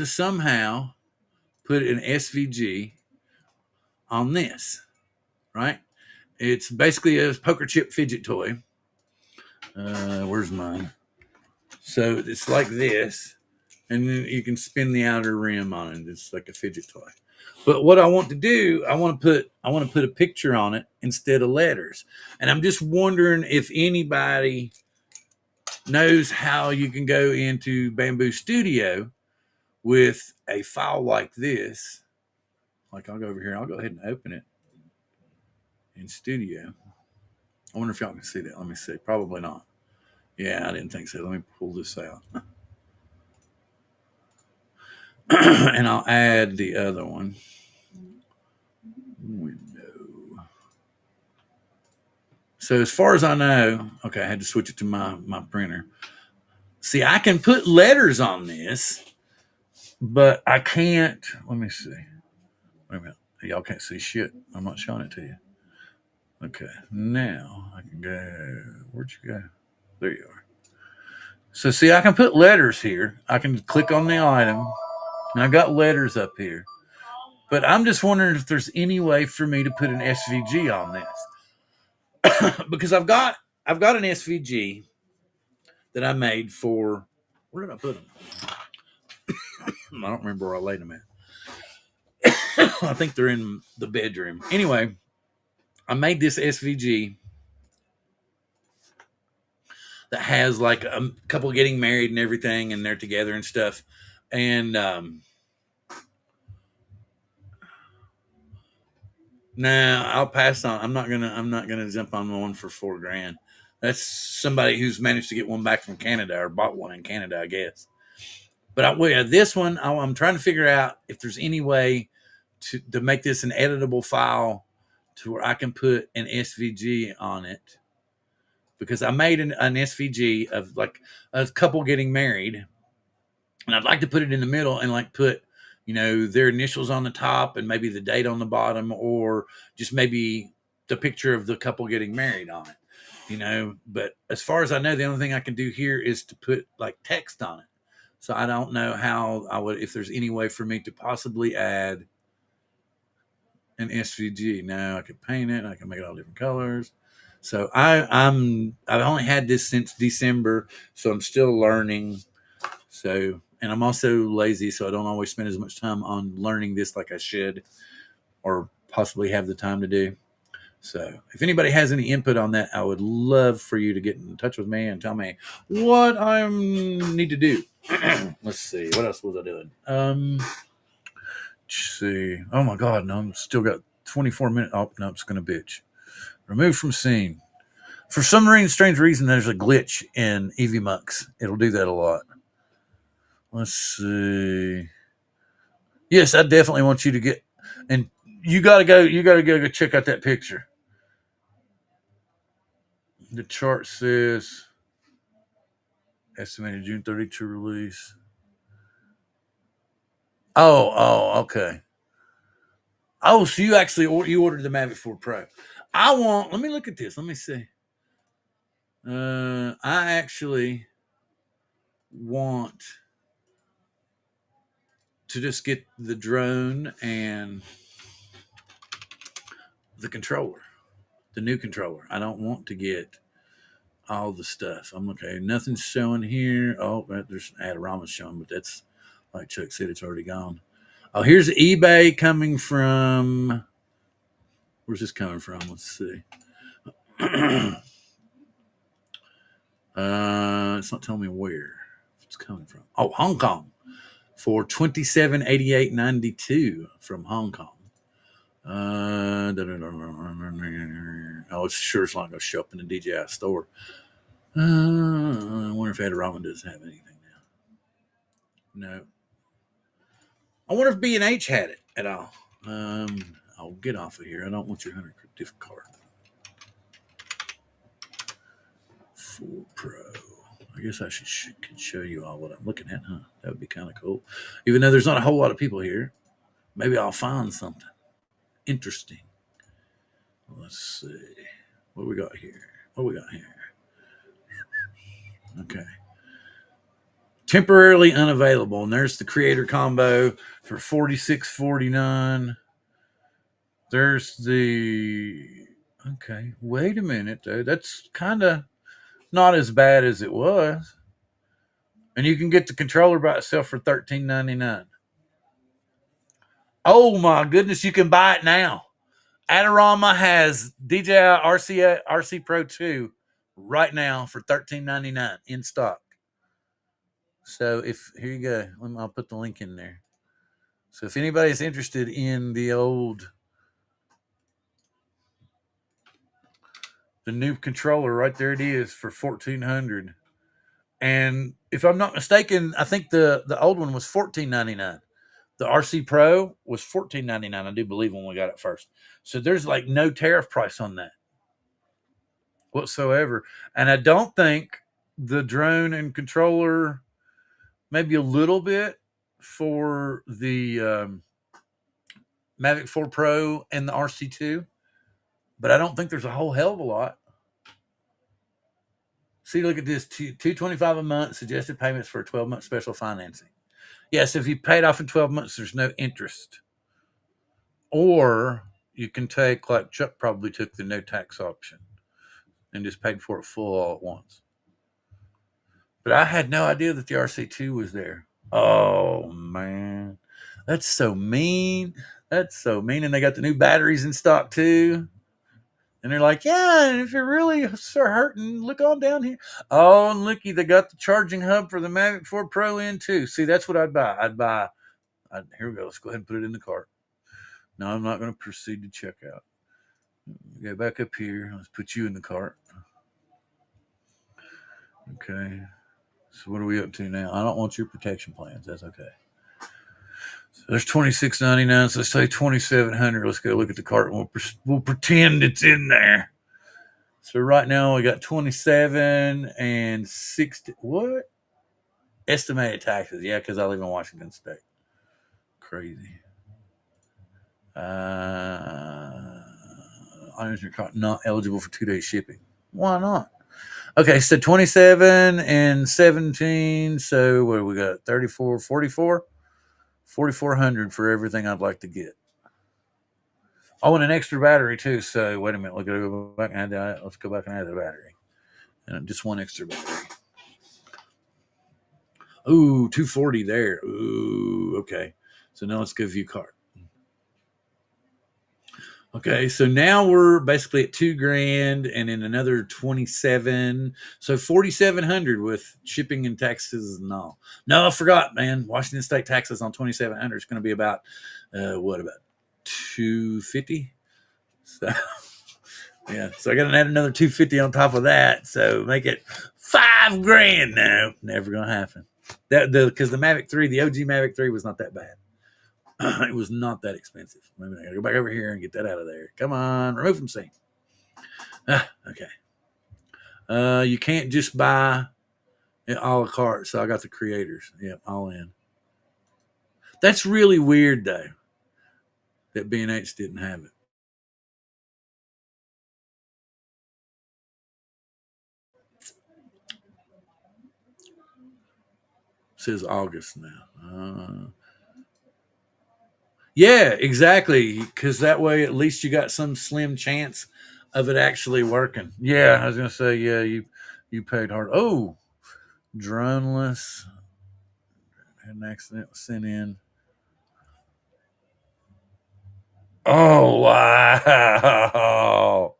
somehow put an SVG on this, right? It's basically a poker chip fidget toy. Where's mine? So it's like this, and then you can spin the outer rim on it. It's like a fidget toy. But what I want to do, I want to put a picture on it instead of letters. And I'm just wondering if anybody knows how you can go into Bamboo Studio with a file like this. Like, I'll go over here. I'll go ahead and open it in Studio. I wonder if y'all can see that. Let me see. Probably not. Yeah, I didn't think so. Let me pull this out. And I'll add the other one. Window. So as far as I know, okay, I had to switch it to my printer. See, I can put letters on this, but I can't. Let me see. Wait a minute. Y'all can't see shit. I'm not showing it to you. Okay, now I can go. Where'd you go? There you are. So see, I can put letters here. I can click on the item, and I've got letters up here. But I'm just wondering if there's any way for me to put an SVG on this. Because I've got an SVG that I made for, where did I put them? I don't remember where I laid them at. I think they're in the bedroom. Anyway, I made this SVG that has like a couple getting married and everything, and they're together and stuff. And nah, I'll pass on. I'm not gonna jump on one for $4,000. That's somebody who's managed to get one back from Canada or bought one in Canada, I guess. But this one, I'm trying to figure out if there's any way to make this an editable file to where I can put an SVG on it. Because I made an SVG of like a couple getting married, and I'd like to put it in the middle and like put, their initials on the top and maybe the date on the bottom, or just maybe the picture of the couple getting married on it, But as far as I know, the only thing I can do here is to put like text on it. So I don't know how if there's any way for me to possibly add an SVG. Now I can paint it. I can make it all different colors. So I've only had this since December, so I'm still learning. So, and I'm also lazy, so I don't always spend as much time on learning this like I should, or possibly have the time to do. So if anybody has any input on that, I would love for you to get in touch with me and tell me what I need to do. Let's see. What else was I doing? Let's see. Oh my God. No, I'm still got 24 minutes. Oh, no, it's going to bitch. Removed from scene. For some strange reason, there's a glitch in EVMux. It'll do that a lot. Let's see. Yes, I definitely want you to get, and you gotta go check out that picture. The chart says estimated June 30 to release. Oh, okay. Oh, so you actually you ordered the Mavic 4 Pro. Let me look at this. Let me see. I actually want to just get the drone and the controller, the new controller. I don't want to get all the stuff. I'm okay. Nothing's showing here. Oh, there's Adorama's showing, but that's like Chuck said, it's already gone. Oh, here's eBay coming from. Where's this coming from? Let's see. It's not telling me where it's coming from. Oh, Hong Kong for $27.88.92 from Hong Kong. Oh, it's sure it's not going to show up in the DJI store. I wonder if Adorama doesn't have anything now. No. I wonder if B&H had it at all. I'll get off of here. I don't want your 100 gift card. 4 Pro. I guess I could show you all what I'm looking at, huh? That would be kind of cool. Even though there's not a whole lot of people here, maybe I'll find something interesting. Let's see. What we got here? Okay. Temporarily unavailable. And there's the creator combo for $46.49. There's the. Okay. Wait a minute, though. That's kind of not as bad as it was. And you can get the controller by itself for $13.99. Oh my goodness, you can buy it now. Adorama has DJI RC Pro 2 right now for $13.99 in stock. So here you go. I'll put the link in there. So if anybody's interested in the new controller, right there it is for $1,400. And if I'm not mistaken, I think the old one was $14.99. The RC Pro was $14.99, I do believe, when we got it first. So there's like no tariff price on that whatsoever. And I don't think the drone and controller, maybe a little bit for the Mavic 4 Pro and the RC2, but I don't think there's a whole hell of a lot. See, look at this, $225 a month, suggested payments for a 12-month special financing. Yes, if you paid off in 12 months, there's no interest. Or you can take, like Chuck probably took, the no tax option and just paid for it full all at once. But I had no idea that the RC2 was there. Oh, man. That's so mean. And they got the new batteries in stock, too. And they're like, yeah, and if you're really start hurting, look on down here. Oh, and looky, they got the charging hub for the Mavic 4 Pro in, too. See, that's what I'd buy. Here we go. Let's go ahead and put it in the cart. No, I'm not going to proceed to checkout. Go back up here. Let's put you in the cart. Okay. So what are we up to now? I don't want your protection plans. That's okay. So there's $26.99. So let's say $2,700. Let's go look at the cart and we'll pretend it's in there. So right now we got 27 and 60. What? Estimated taxes. Yeah, because I live in Washington State. Crazy. Items are not eligible for 2-day shipping. Why not? Okay, so 27 and 17. So what do we got? 34, 44? 4,400 for everything I'd like to get. Oh, and an extra battery too. So wait a minute. Let's go back and add that. Let's go back and add the battery. And just one extra battery. Ooh, 240 there. Ooh, okay. So now let's go view cart. Okay, so now we're basically at $2,000 and then another 27. So 4,700 with shipping and taxes and all. No, I forgot, man. Washington State taxes on 2,700 is going to be about about $250. So yeah, so I got to add another $250 on top of that. So make it $5,000. No, never going to happen. Because the Mavic 3, the OG Mavic 3 was not that bad. It was not that expensive. Maybe I gotta go back over here and get that out of there. Come on, remove from scene. Okay. You can't just buy it a la carte, so I got the creators. Yep, all in. That's really weird, though, that B&H didn't have it. It says August now. Yeah, exactly. Because that way, at least you got some slim chance of it actually working. Yeah, I was gonna say, yeah, you paid hard. Oh, droneless. Had an accident sent in. Oh, wow.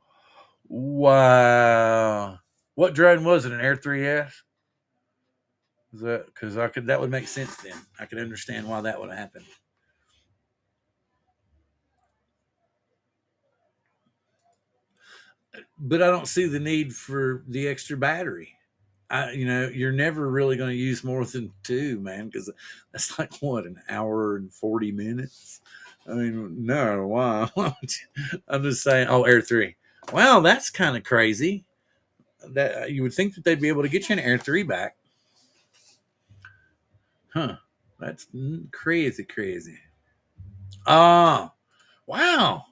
Wow. What drone was it? An Air 3S? Is that because that would make sense then. I could understand why that would happen. But I don't see the need for the extra battery. You're never really going to use more than two, man, because that's like what, an hour and 40 minutes. I mean, no, wow. I'm just saying. Oh, Air 3. Well, that's kind of crazy. That you would think that they'd be able to get you an Air 3 back, huh? That's crazy, crazy. Oh, wow,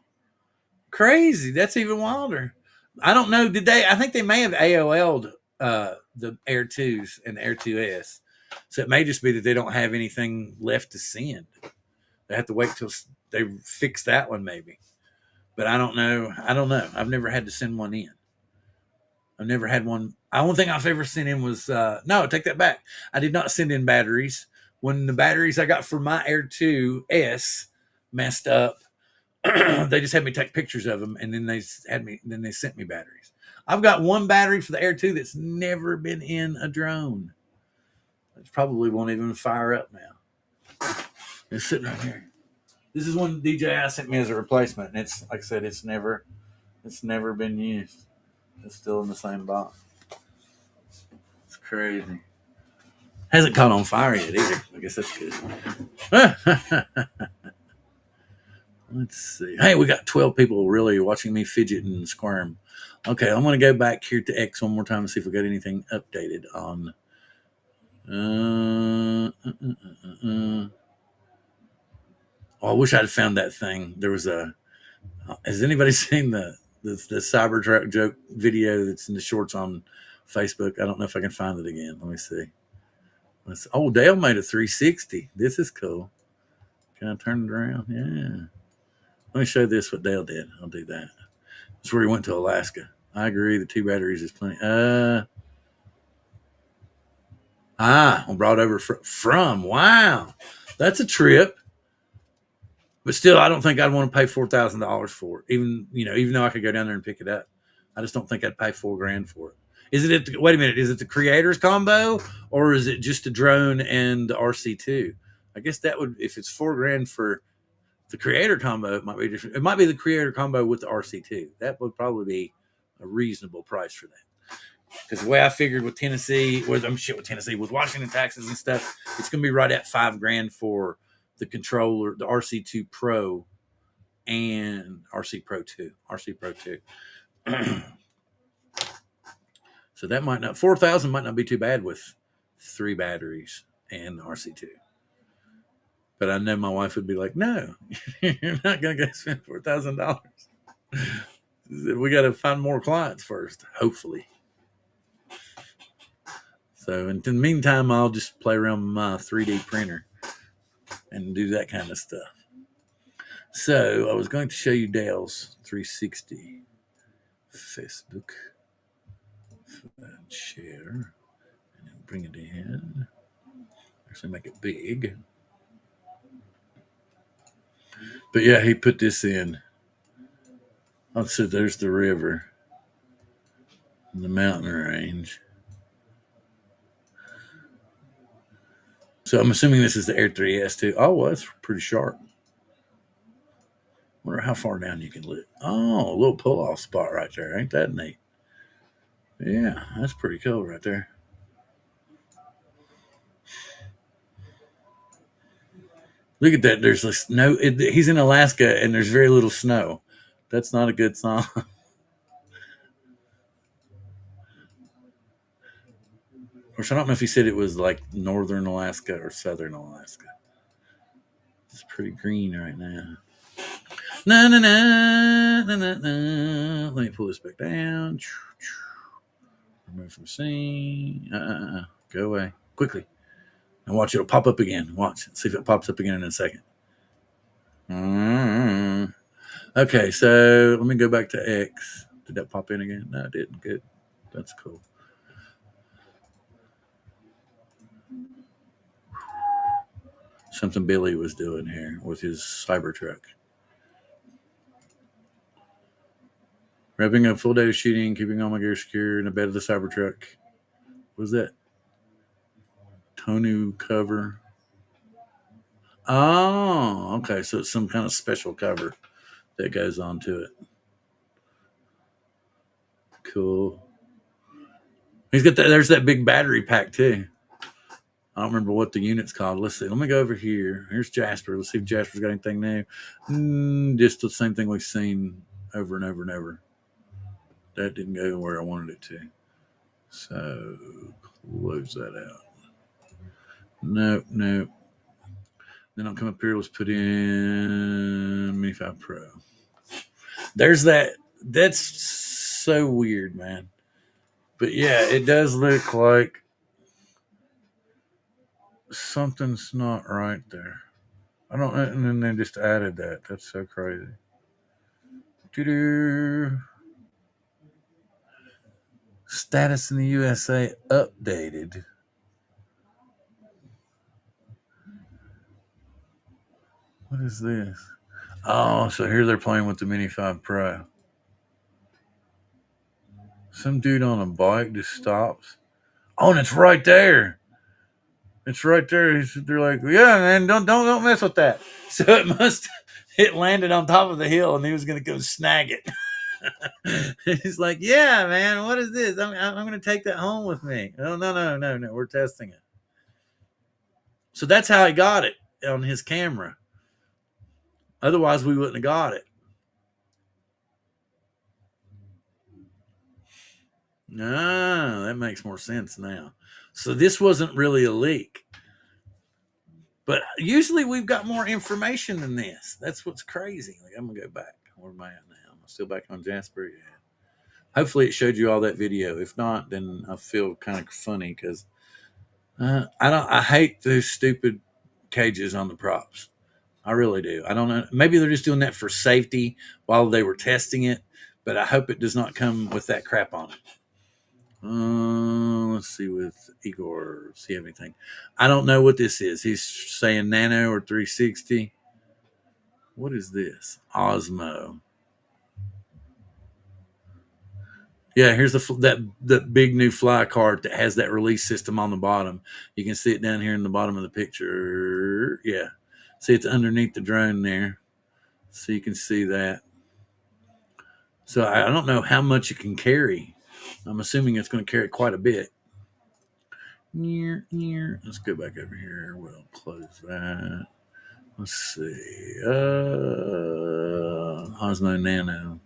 crazy. That's even wilder. I don't know. Did they? I think they may have AOL'd the Air 2s and the Air 2S. So it may just be that they don't have anything left to send. They have to wait till they fix that one, maybe. But I don't know. I don't know. I've never had to send one in. I've never had one. The only thing I've ever sent in was no, take that back. I did not send in batteries. When the batteries I got for my Air 2S messed up, they just had me take pictures of them, and then they sent me batteries. I've got one battery for the Air 2 that's never been in a drone. It probably won't even fire up now. It's sitting right here. This is one DJI sent me as a replacement, and it's like I said, it's never been used. It's still in the same box. It's crazy. Hasn't caught on fire yet either. I guess that's good. Let's see. Hey, we got 12 people really watching me fidget and squirm. Okay, I'm going to go back here to X one more time and see if we got anything updated on. Oh, I wish I'd found that thing. There was a. Has anybody seen the Cybertruck joke video that's in the shorts on Facebook? I don't know if I can find it again. Let me see. Oh, Dale made a 360. This is cool. Can I turn it around? Yeah. Let me show this what Dale did. I'll do that. That's where he went to Alaska. I agree. The 2 batteries is plenty. Brought over from. Wow. That's a trip. But still, I don't think I'd want to pay $4,000 for it. Even though I could go down there and pick it up, I just don't think I'd pay $4,000 for it. Wait a minute? Is it the creators combo, or is it just a drone and the RC2? I guess that would, if it's $4,000 for the creator combo, it might be different. It might be the creator combo with the RC2. That would probably be a reasonable price for that. Because the way I figured with Tennessee, with Washington taxes and stuff, it's going to be right at $5,000 for the controller, the RC2 Pro and RC Pro 2. So that might not, $4,000 might not be too bad with 3 batteries and the RC2. But I know my wife would be like, no, you're not going to go spend $4,000. We got to find more clients first, hopefully. So in the meantime, I'll just play around with my 3D printer and do that kind of stuff. So I was going to show you Dale's 360 Facebook. Share and then bring it in. Actually make it big. But yeah, he put this in. So there's the river and the mountain range. So I'm assuming this is the Air 3S too. Oh, well, that's pretty sharp. Wonder how far down you can look. Oh, a little pull-off spot right there. Ain't that neat? Yeah, that's pretty cool right there. Look at that. There's snow. He's in Alaska and there's very little snow. That's not a good sign. Of course, I don't know if he said it was like northern Alaska or southern Alaska. It's pretty green right now. Na na na na na na. Let me pull this back down. Remove from scene. Go away quickly. And watch, it'll pop up again. Watch. See if it pops up again in a second. Okay, so let me go back to X. Did that pop in again? No, it didn't. Good. That's cool. Something Billy was doing here with his Cybertruck. Wrapping up full day of shooting, keeping all my gear secure in the bed of the Cybertruck. What was that? Tonu cover. Oh, okay. So it's some kind of special cover that goes onto it. Cool. He's got that. There's that big battery pack too. I don't remember what the unit's called. Let's see. Let me go over here. Here's Jasper. Let's see if Jasper's got anything new. Just the same thing we've seen over and over and over. That didn't go where I wanted it to. So close that out. Nope. Then I'll come up here. Let's put in Mini 5 Pro. There's that. That's so weird, man. But yeah, it does look like something's not right there. I don't. And then they just added that. That's so crazy. Doo-doo. Status in the USA updated. What is this? Oh, so here they're playing with the Mini 5 Pro. Some dude on a bike just stops. Oh, and it's right there. It's right there. They're like, yeah, man, don't mess with that. So it landed on top of the hill, and he was gonna go snag it. He's like, yeah, man, what is this? I'm gonna take that home with me. Oh, no, we're testing it. So that's how he got it on his camera. Otherwise, we wouldn't have got it. Ah, that makes more sense now. So this wasn't really a leak. But usually we've got more information than this. That's what's crazy. Like, I'm going to go back. Where am I at now? I'm still back on Jasper. Yeah. Hopefully it showed you all that video. If not, then I feel kind of funny because I hate those stupid cages on the props. I really do. I don't know. Maybe they're just doing that for safety while they were testing it, but I hope it does not come with that crap on it. Let's see with Igor. See anything? I don't know what this is. He's saying Nano or 360. What is this? Osmo. Yeah, here's that big new fly cart that has that release system on the bottom. You can see it down here in the bottom of the picture. Yeah. See, it's underneath the drone there. So you can see that. So I don't know how much it can carry. I'm assuming it's going to carry quite a bit. Let's go back over here. We'll close that. Let's see. Osmo Nano.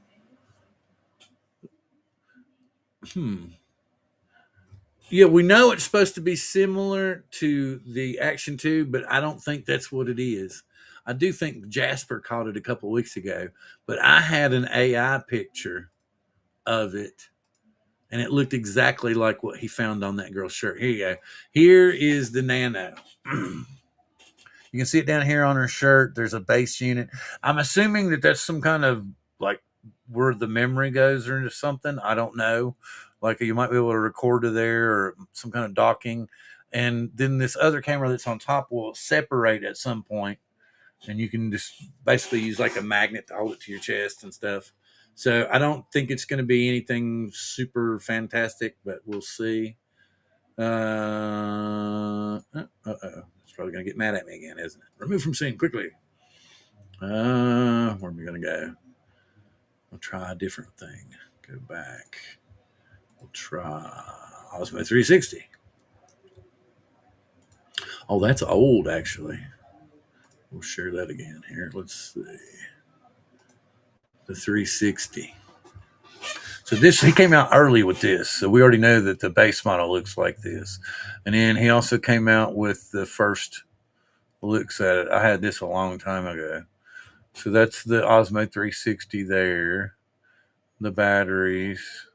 Yeah, we know it's supposed to be similar to the Action 2, but I don't think that's what it is. I do think Jasper caught it a couple of weeks ago, but I had an AI picture of it, and it looked exactly like what he found on that girl's shirt. Here you go. Here is the Nano. You can see it down here on her shirt. There's a base unit. I'm assuming that that's some kind of like where the memory goes or something. I don't know. Like you might be able to record to there or some kind of docking. And then this other camera that's on top will separate at some point, and you can just basically use like a magnet to hold it to your chest and stuff. So I don't think it's going to be anything super fantastic, but we'll see. It's probably going to get mad at me again, isn't it? Remove from scene quickly. Where are we going to go? We'll try a different thing. Go back. We'll try Osmo 360. Oh, that's old, actually. We'll share that again here. Let's see. The 360. So he came out early with this. So we already know that the base model looks like this. And then he also came out with the first looks at it. I had this a long time ago. So that's the Osmo 360 there. The batteries.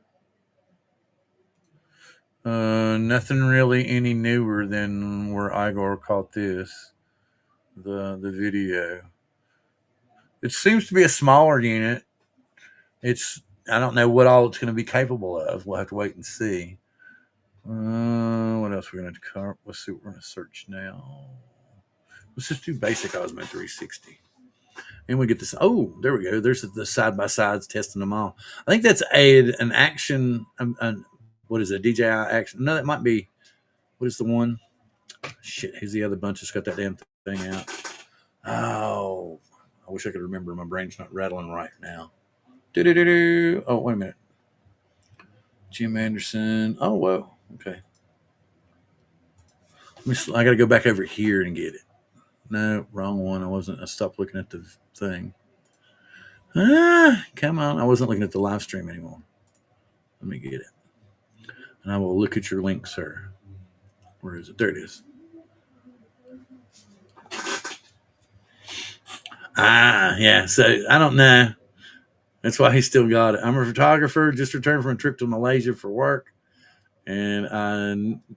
Nothing really any newer than where Igor caught this. The video. It seems to be a smaller unit. I don't know what all it's going to be capable of. We'll have to wait and see. What else we're going to cover? Let's see what we're going to search now. Let's just do basic Osmo 360. And we get this. Oh, there we go. There's the side by sides testing them all. I think that's an action. What is it? DJI action? No, that might be. What is the one? Shit, who's the other bunch that's got that damn thing out? Oh, I wish I could remember. My brain's not rattling right now. Oh, wait a minute. Jim Anderson. Oh, whoa. Okay. I got to go back over here and get it. No, wrong one. I stopped looking at the thing. Come on. I wasn't looking at the live stream anymore. Let me get it. And I will look at your link, sir. Where is it? There it is. Yeah. So I don't know. That's why he still got it. I'm a photographer, just returned from a trip to Malaysia for work. And I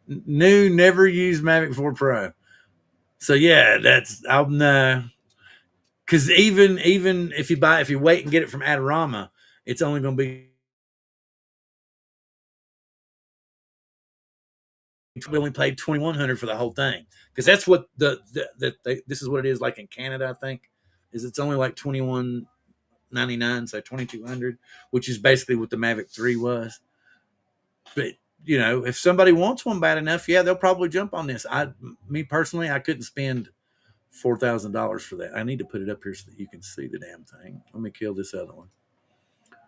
never used Mavic 4 Pro. So yeah, I'll know. Because even if you wait and get it from Adorama, it's only going to be. We only paid $2,100 for the whole thing, because that's what this is what it is like in Canada. I think it's only like $21.99, so $2,200, which is basically what the Mavic 3 was. But if somebody wants one bad enough, yeah, they'll probably jump on this. Me personally, I couldn't spend $4,000 for that. I need to put it up here so that you can see the damn thing. Let me kill this other one.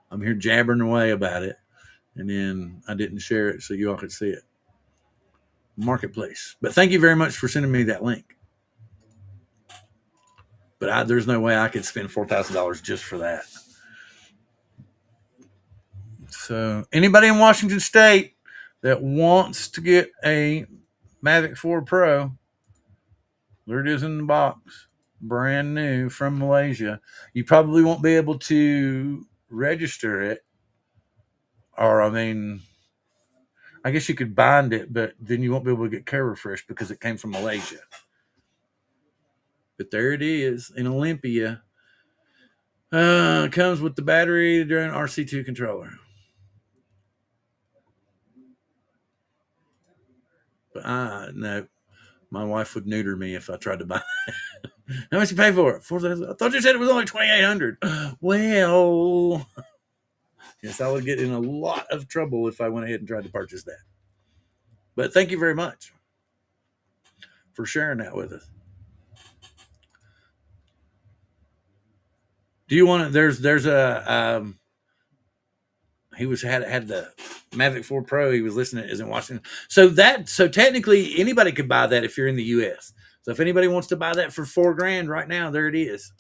I'm here jabbering away about it, and then I didn't share it so you all could see it. Marketplace. But thank you very much for sending me that link. But there's no way I could spend $4,000 just for that. So anybody in Washington State that wants to get a Mavic 4 Pro, there it is in the box, brand new from Malaysia. You probably won't be able to register it, or I guess you could bind it, but then you won't be able to get care refresh because it came from Malaysia. But there it is in Olympia. Comes with the battery during RC2 controller. But no, my wife would neuter me if I tried to buy it. How much you pay for it? $4,000. I thought you said it was only $2,800. Well, yes, I would get in a lot of trouble if I went ahead and tried to purchase that. But thank you very much for sharing that with us. Do you want to? There's a he had the Mavic 4 Pro. He was listening. Is in Washington. So technically anybody could buy that if you're in the U.S. So if anybody wants to buy that for $4,000 right now, there it is.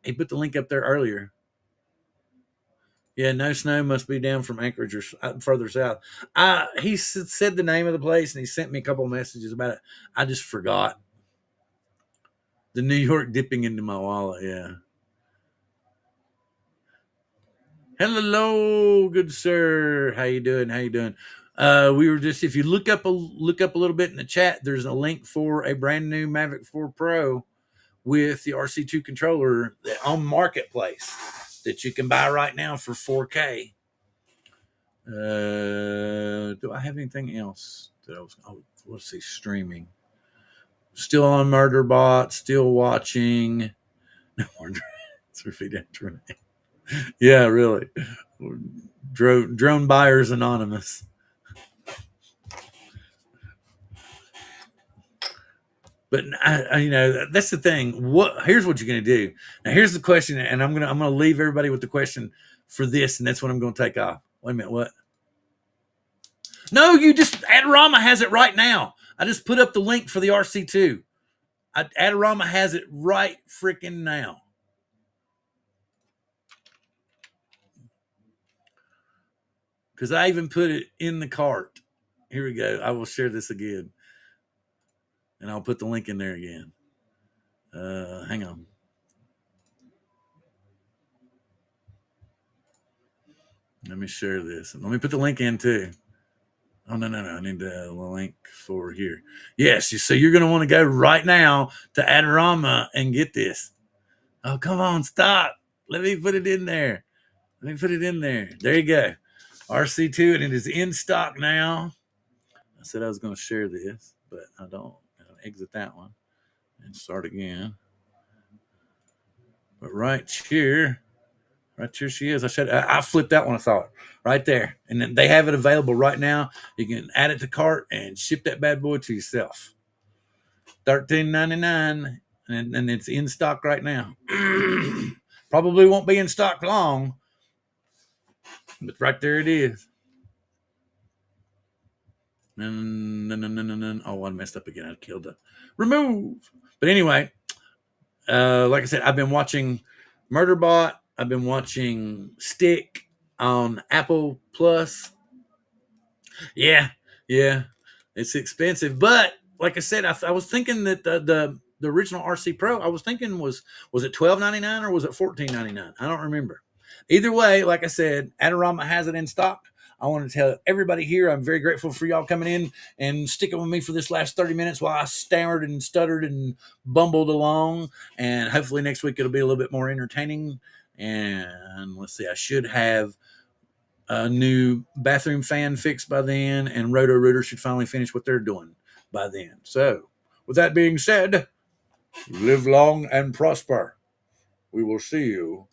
He put the link up there earlier. Yeah, no snow must be down from Anchorage or further south. He said the name of the place and he sent me a couple of messages about it. I just forgot. The New York dipping into my wallet. Yeah. Hello, good sir. How you doing? We were just, if you look up a little bit in the chat, there's a link for a brand new Mavic 4 Pro with the RC2 controller on Marketplace that you can buy right now for $4,000. Do I have anything else that I was? Oh, let's see. Streaming. Still on Murderbot. Still watching. No wonder. 3 feet after. Yeah, really. Drone Buyers Anonymous. But that's the thing. Here's what you're going to do. Now, here's the question, and I'm gonna leave everybody with the question for this, and that's what I'm going to take off. Wait a minute, what? No, Adorama has it right now. I just put up the link for the RC2. Adorama has it right freaking now. Because I even put it in the cart. Here we go. I will share this again. And I'll put the link in there again. Hang on. Let me share this. Let me put the link in too. Oh, no. I need the link for here. Yes. So you're going to want to go right now to Adorama and get this. Oh, come on. Stop. Let me put it in there. There you go. RC2, and it is in stock now. I said I was going to share this, but I don't. I'll exit that one and start again. But right here she is. I flipped out when I saw it right there, and then they have it available right now. You can add it to cart and ship that bad boy to yourself. $13.99, and it's in stock right now. Probably won't be in stock long, but right there it is. Oh, I messed up again. I killed the remove. But anyway, like I said, I've been watching Murderbot. I've been watching Stick on Apple Plus. Yeah, yeah, it's expensive, but like I said, I was thinking that the original RC Pro, I was thinking was it $12.99 or was it $14.99? I don't remember. Either way, like I said, Adorama has it in stock. I want to tell everybody here I'm very grateful for y'all coming in and sticking with me for this last 30 minutes while I stammered and stuttered and bumbled along. And hopefully next week it'll be a little bit more entertaining. And let's see, I should have a new bathroom fan fixed by then, and Roto Rooter should finally finish what they're doing by then. So, with that being said, live long and prosper. We will see you